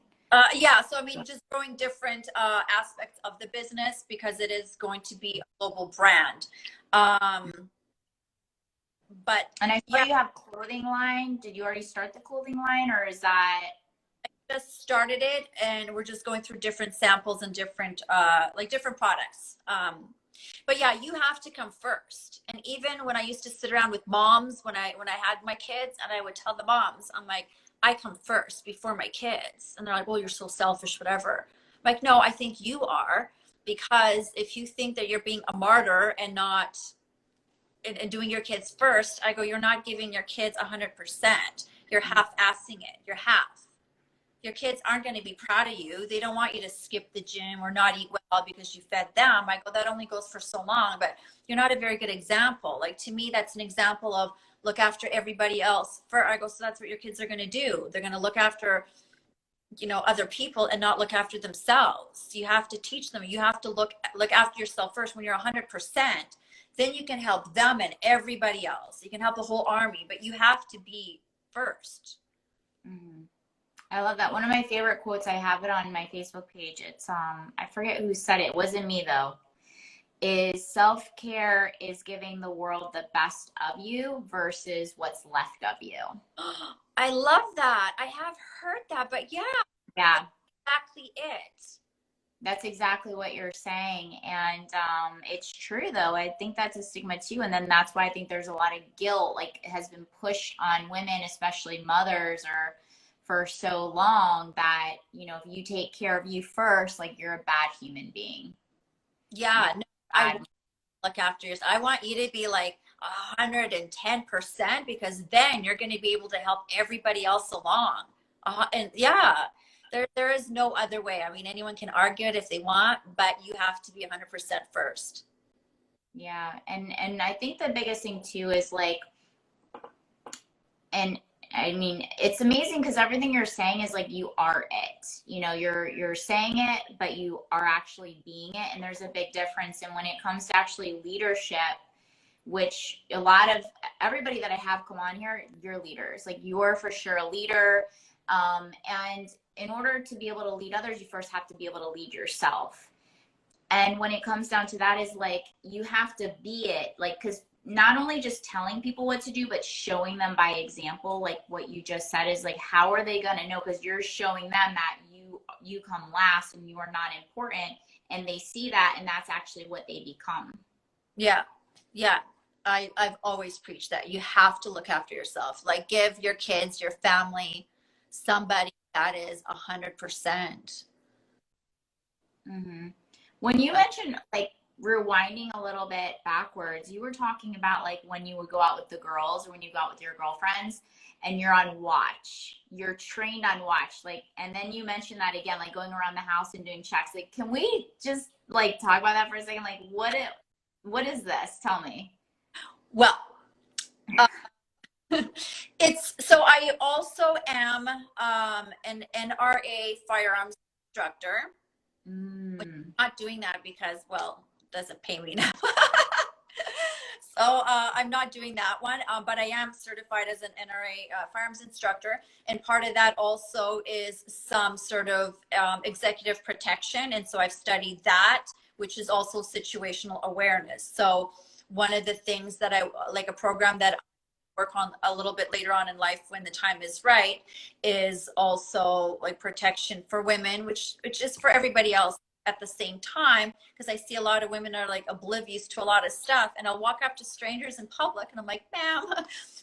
Yeah, so I mean, just growing different aspects of the business because it is going to be a global brand. But And I saw yeah, you have clothing line. Did you already start the clothing line, or is that? just started it, and we're just going through different samples and different like different products. But yeah, you have to come first. And even when I used to sit around with moms when I had my kids, and I would tell the moms, I'm like, I come first before my kids. And they're like, well, you're so selfish, whatever. I'm like, no, I think you are, because if you think that you're being a martyr and not and doing your kids first, I go, you're not giving your kids 100%. You're half-assing it. You're half. Your kids aren't going to be proud of you. They don't want you to skip the gym or not eat well because you fed them. I go, that only goes for so long, but you're not a very good example. Like, to me, that's an example of look after everybody else. I go, so that's what your kids are going to do. They're going to look after, you know, other people and not look after themselves. You have to teach them. You have to look after yourself first. When you're 100%, then you can help them and everybody else. You can help the whole army, but you have to be first. I love that. One of my favorite quotes, I have it on my Facebook page. It's I forget who said it. It wasn't me though. Is self-care is giving the world the best of you versus what's left of you. I love that. I have heard that, but yeah, Yeah, exactly it. that's exactly what you're saying. And it's true though. I think that's a stigma too. And then that's why I think there's a lot of guilt, like has been pushed on women, especially mothers, or for so long that, you know, if you take care of you first, like you're a bad human being. Yeah, no, I want to look after yourself. I want you to be like 110% because then you're going to be able to help everybody else along. And yeah, there is no other way. I mean, anyone can argue it if they want, but you have to be 100% first. Yeah. And I think the biggest thing too is like, and I mean, it's amazing because everything you're saying is like you are it. You know, you're saying it, but you are actually being it. And there's a big difference. And when it comes to actually leadership, which a lot of everybody that I have come on here, you're leaders. Like you're for sure a leader. And in order to be able to lead others, you first have to be able to lead yourself. And when it comes down to that is like you have to be it. Like, because not only just telling people what to do, but showing them by example, like what you just said is like, how are they going to know? Because you're showing them that you come last and you are not important, and they see that, and that's actually what they become. Yeah. Yeah. I've always preached that you have to look after yourself. Like give your kids, your family, somebody that is 100%. Mm-hmm. When you mentioned like rewinding a little bit backwards, you were talking about like when you would go out with the girls or when you go out with your girlfriends and you're on watch, you're trained on watch, like, and then you mentioned that again, like going around the house and doing checks. Like, can we just like talk about that for a second? Like, what is this? Tell me. Well, uh, it's so I also am an NRA firearms instructor. Mm. Not doing that because, well, it doesn't pay me enough. So I'm not doing that one, but I am certified as an NRA firearms instructor. And part of that also is some sort of executive protection. And so I've studied that, which is also situational awareness. So one of the things that I like, a program that I work on a little bit later on in life when the time is right, is also like protection for women, which is for everybody else at the same time, because I see a lot of women are like oblivious to a lot of stuff, and I'll walk up to strangers in public and I'm like, ma'am,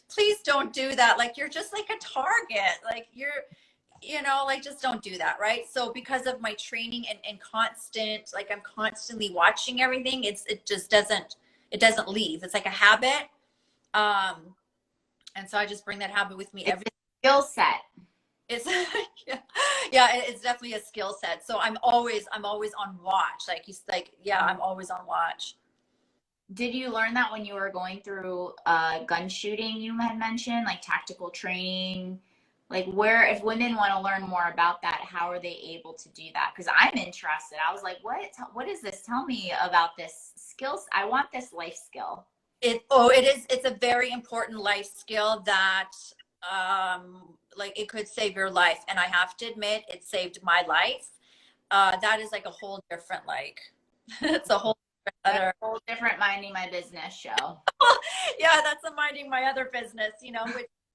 please don't do that. Like, you're just like a target. Like, like, just don't do that. Right. So because of my training and constant, like, I'm constantly watching everything, it just doesn't leave. It's like a habit. And so I just bring that habit with me every Skill set. It's yeah, it's definitely a skill set. So I'm always on watch. I'm always on watch. Did you learn that when you were going through gun shooting you had mentioned, like tactical training? Like, where, if women want to learn more about that, how are they able to do that? Because I'm interested. I was like, what is this? Tell me about this skills. I want this life skill. It's a very important life skill that like, it could save your life, and I have to admit it saved my life. That is like a whole different, like, it's a whole different minding my business show. Yeah, that's a minding my other business,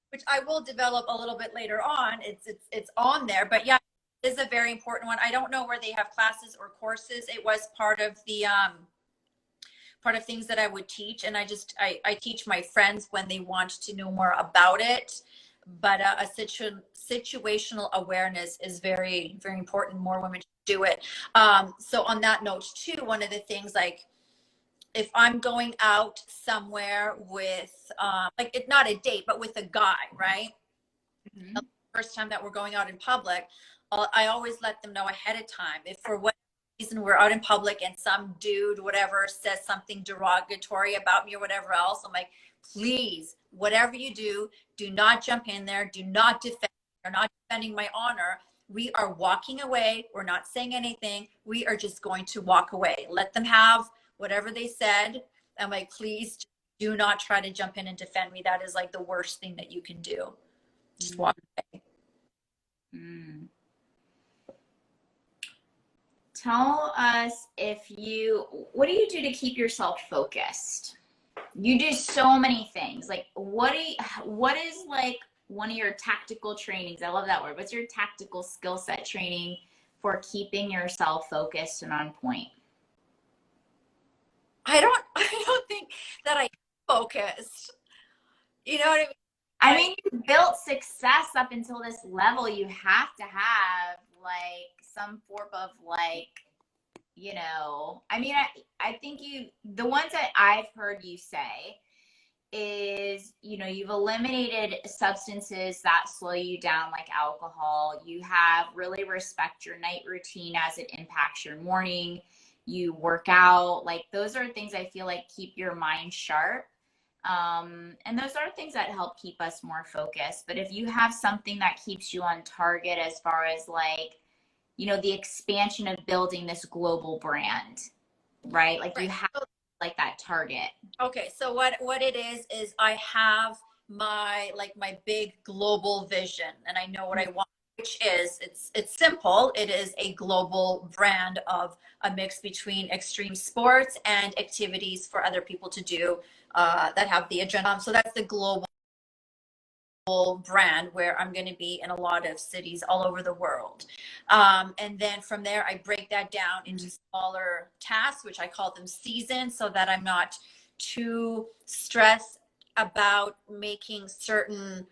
which I will develop a little bit later on. It's on there, but yeah, it is a very important one. I don't know where they have classes or courses. It was part of the part of things that I would teach, and I teach my friends when they want to know more about it. But a situational awareness is very, very important. More women should do it. So on that note too, one of the things, like, if I'm going out somewhere with like, it's not a date, but with a guy, right? Mm-hmm. The first time that we're going out in public, I always let them know ahead of time. If for what reason we're out in public and some dude, whatever, says something derogatory about me or whatever else, I'm like, please, whatever you do not jump in there. Do not defend. You're not defending my honor. We are walking away. We're not saying anything. We are just going to walk away. Let them have whatever they said. I'm like, please do not try to jump in and defend me. That is like the worst thing that you can do. Just walk away. Mm. Tell us what do you do to keep yourself focused? You do so many things. Like, what is like one of your tactical trainings? I love that word. What's your tactical skill set training for keeping yourself focused and on point? I don't think that I focused. You know what I mean? I mean, you built success up until this level. You have to have like some form of like, I mean, I think the ones that I've heard you say is, you've eliminated substances that slow you down, like alcohol. You have really respect your night routine as it impacts your morning. You work out. Like, those are things I feel like keep your mind sharp. And those are things that help keep us more focused. But if you have something that keeps you on target as far as like, the expansion of building this global brand, right? Like, you have like that target. Okay. So what it is I have my big global vision, and I know what I want, which is, it's simple. It is a global brand of a mix between extreme sports and activities for other people to do that have the agenda. So that's the global brand, where I'm going to be in a lot of cities all over the world. And then from there, I break that down into smaller tasks, which I call them seasons, so that I'm not too stressed about making certain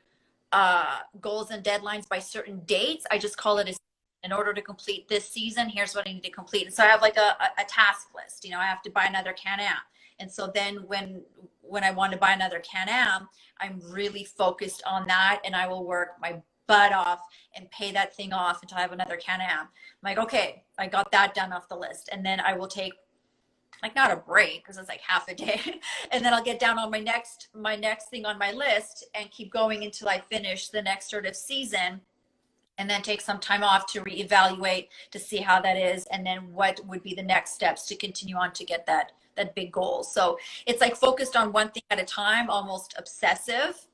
goals and deadlines by certain dates. I just call it in order to complete this season, here's what I need to complete. And so I have like a task list. I have to buy another Can-Am. And so then when I want to buy another Can-Am, I'm really focused on that, and I will work my butt off and pay that thing off until I have another Can-Am. I'm like, okay, I got that done off the list. And then I will take like not a break because it's like half a day. And then I'll get down on my next thing on my list and keep going until I finish the next sort of season, and then take some time off to reevaluate to see how that is, and then what would be the next steps to continue on to get that big goal. So it's like focused on one thing at a time, almost obsessive.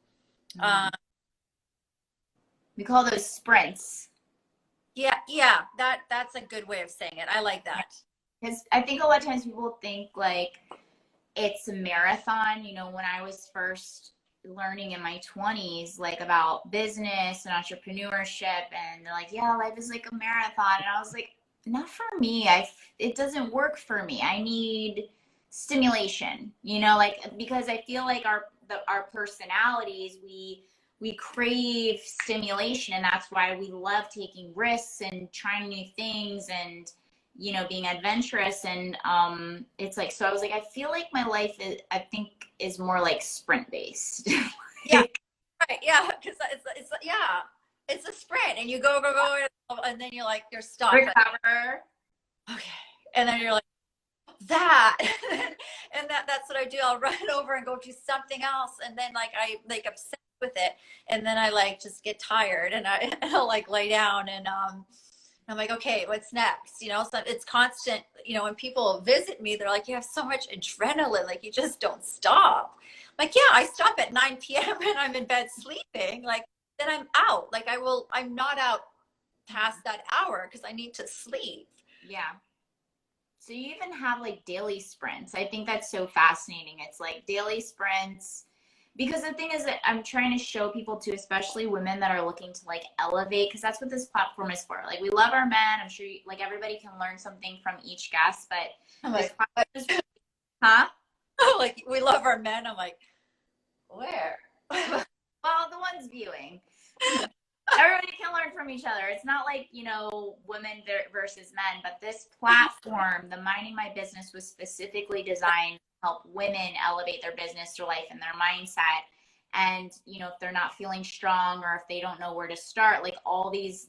We call those sprints. Yeah, that's a good way of saying it. I like that. Because I think a lot of times people think like it's a marathon. When I was first learning in my 20s, like about business and entrepreneurship, and they're like, yeah, life is like a marathon. And I was like, not for me. It doesn't work for me. I need stimulation, because I feel like our personalities, we crave stimulation, and that's why we love taking risks and trying new things and being adventurous. And it's like, so I was like, I feel like my life is more like sprint based. Yeah, right. Yeah, because it's a sprint, and you go, and then you're stuck. Recover. Okay, and then you're like that, and that's what I do. I'll run over and go do something else, and then I obsessed with it, and then I just get tired, and I'll lay down, and I'm like, okay, what's next? So it's constant. When people visit me, they're like, you have so much adrenaline, like you just don't stop. I'm like, yeah, I stop at 9 p.m. and I'm in bed sleeping. Then I'm out. I'm not out past that hour because I need to sleep. Yeah. So you even have daily sprints. I think that's so fascinating. It's like daily sprints. Because the thing is that I'm trying to show people too, especially women that are looking to elevate, because that's what this platform is for. We love our men. I'm sure everybody can learn something from each guest, but this platform is, huh? We love our men. I'm like, where? Well, the ones viewing. Everybody can learn from each other. It's not women versus men, but this platform, the Minding My Business, was specifically designed help women elevate their business, their life, and their mindset. And if they're not feeling strong, or if they don't know where to start, all these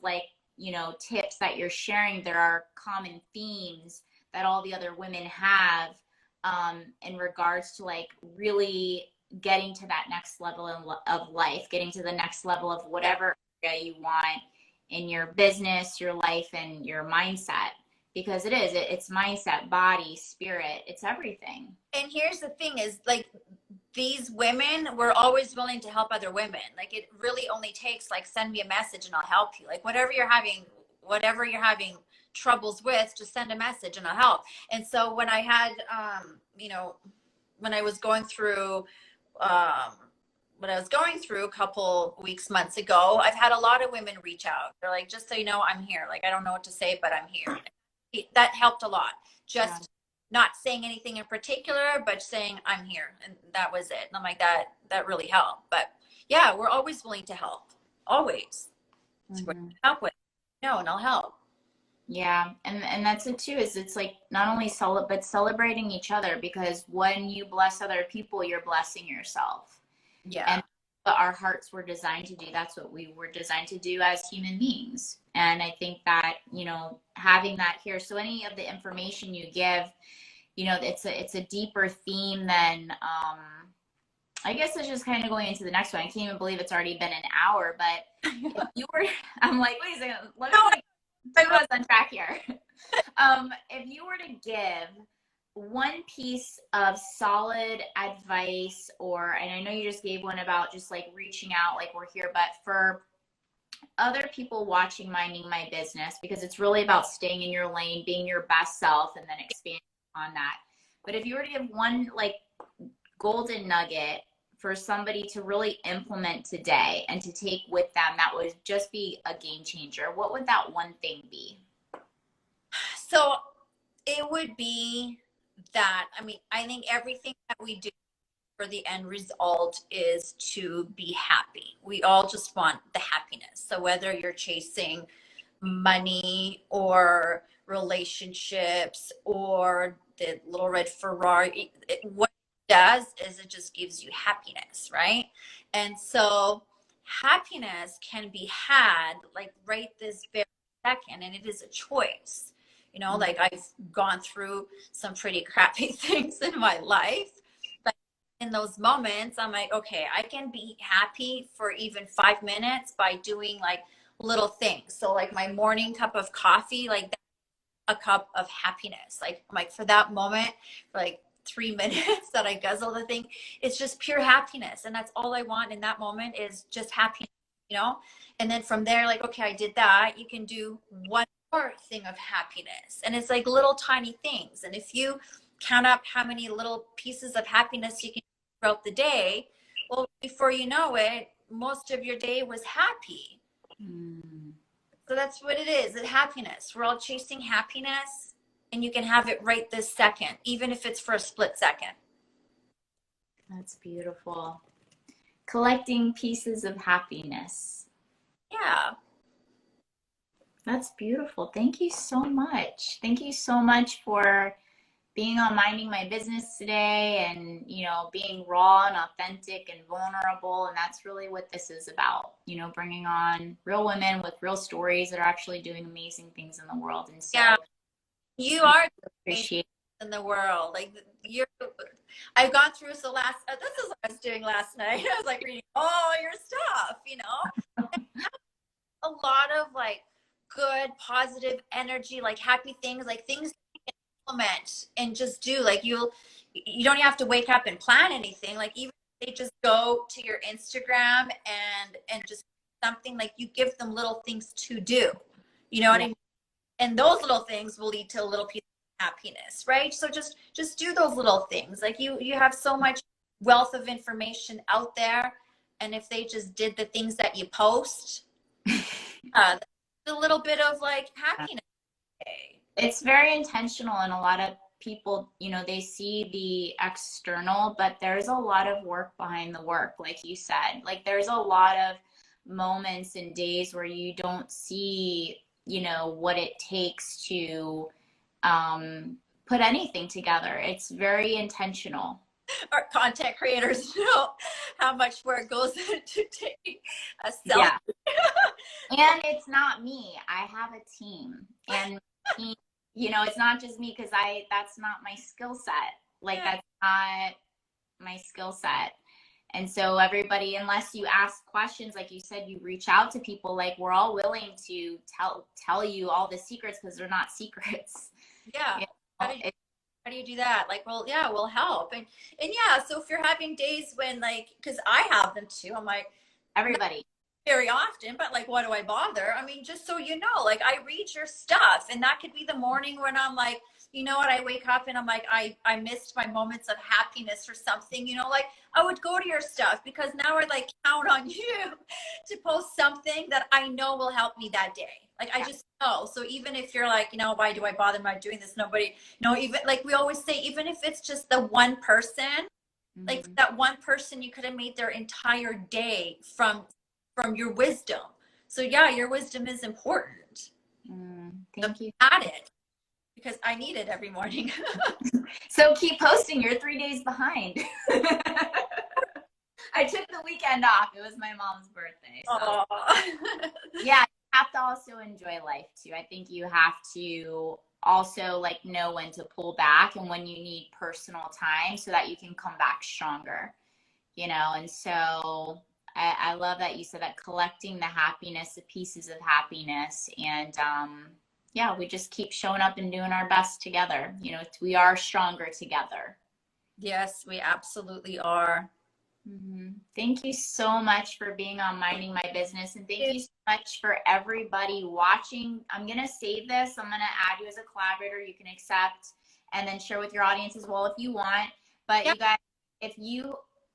tips that you're sharing, there are common themes that all the other women have in regards to really getting to that next level of life, getting to the next level of whatever area you want in your business, your life, and your mindset. Because it's mindset, body, spirit, it's everything. And here's the thing is these women were always willing to help other women. It really only takes send me a message and I'll help you. Whatever you're having troubles with, just send a message and I'll help. And so when I had, when I was going through, a couple months ago, I've had a lot of women reach out. They're like, just so you know, I'm here. I don't know what to say, but I'm here. That helped a lot. Just not saying anything in particular, but saying I'm here, and that was it. And I'm like, that really helped. But yeah, we're always willing to help. Always. Mm-hmm. Help with. No, and I'll help. Yeah, and that's it too. Is it's not only but celebrating each other, because when you bless other people, you're blessing yourself. Yeah. And what our hearts were designed to do, that's what we were designed to do as human beings. And I think that having that here, so any of the information you give, it's a deeper theme than I guess it's just kind of going into the next one. I can't even believe it's already been an hour, but if you were, I'm like, wait a second, let me put us on track here. If you were to give one piece of solid advice, and I know you just gave one about just reaching out, we're here, but for other people watching Minding My Business, because it's really about staying in your lane, being your best self, and then expanding on that. But if you were to give one golden nugget for somebody to really implement today and to take with them, that would just be a game changer, what would that one thing be? So it would be that, I think everything that we do for the end result is to be happy. We all just want the happiness. So whether you're chasing money or relationships or the little red Ferrari, what it does is it just gives you happiness, right? And so happiness can be had like right this very second, and it is a choice. You know, like I've gone through some pretty crappy things in my life, but in those moments, I'm like, okay, I can be happy for even 5 minutes by doing like little things. So like my morning cup of coffee, like that's a cup of happiness. Like I'm like for that moment, for like 3 minutes that I guzzle the thing, it's just pure happiness. And that's all I want in that moment is just happiness, you know? And then from there, like, okay, I did that. You can do one more thing of happiness. And it's like little tiny things. And if you count up how many little pieces of happiness you can do throughout the day, well, before you know it, most of your day was happy. So that's what it is. It's happiness. We're all chasing happiness, and you can have it right this second, even if it's for a split second. That's beautiful. Collecting pieces of happiness. Yeah. That's beautiful. Thank you so much. Thank you so much for being on Minding My Business today, and, you know, being raw and authentic and vulnerable. And that's really what this is about, you know, bringing on real women with real stories that are actually doing amazing things in the world. And so yeah, you are appreciate in the world. Like I've gone through, so this is what I was doing last night. I was like reading all your stuff, you know, a lot of like good, positive energy, like happy things, like things implement and just do. Like you don't have to wake up and plan anything. Like even if they just go to your Instagram and just something, like you give them little things to do, you know what I mean? And those little things will lead to a little piece of happiness, right? So just do those little things. Like you have so much wealth of information out there, and if they just did the things that you post, a little bit of like happiness. It's very intentional, and a lot of people, you know, they see the external, but there's a lot of work behind the work, like you said. Like there's a lot of moments and days where you don't see, you know, what it takes to put anything together. It's very intentional. Our content creators know how much work goes into taking a selfie. Yeah. And it's not me. I have a team, and you know, it's not just me, because that's not my skill set. Like that's not my skill set. And so everybody, unless you ask questions, like you said, you reach out to people, like we're all willing to tell you all the secrets, because they're not secrets. Yeah. You know, how do you do that? Like, well, yeah, we'll help. And yeah, so if you're having days when, like, because I have them too, I'm like, everybody. Very often, but like, why do I bother? I mean, just so you know, like I read your stuff, and that could be the morning when I'm like, you know what, I wake up and I'm like, I missed my moments of happiness or something, you know, like I would go to your stuff, because now I like count on you to post something that I know will help me that day. Like I just know. So even if you're like, you know, why do I bother? Am I doing this? Nobody, you know, even like we always say, even if it's just the one person, like that one person, you could have made their entire day from your wisdom. So yeah, your wisdom is important. Thank you. Add it, because I need it every morning. So keep posting. You're 3 days behind. I took the weekend off. It was my mom's birthday. So. Yeah, you have to also enjoy life too. I think you have to also like know when to pull back and when you need personal time, so that you can come back stronger, you know. And so I love that you said that, collecting the happiness, the pieces of happiness. And yeah, we just keep showing up and doing our best together. You know, we are stronger together. Yes, we absolutely are. Thank you so much for being on Minding My Business. And thank you so much for everybody watching. I'm going to save this. I'm going to add you as a collaborator. You can accept and then share with your audience as well if you want. But you guys,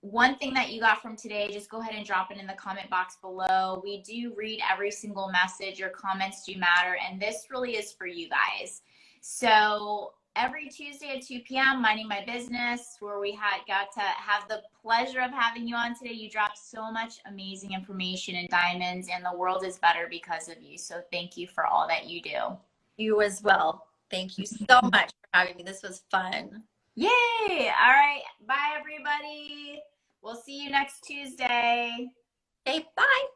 one thing that you got from today, just go ahead and drop it in the comment box below. We do read every single message. Your comments do matter. And this really is for you guys. So every Tuesday at 2 p.m., Minding My Business, where we got to have the pleasure of having you on today. You dropped so much amazing information and diamonds, and the world is better because of you. So thank you for all that you do. You as well. Thank you so much for having me. This was fun. Yay! All right. Bye, everybody. We'll see you next Tuesday. Okay, bye.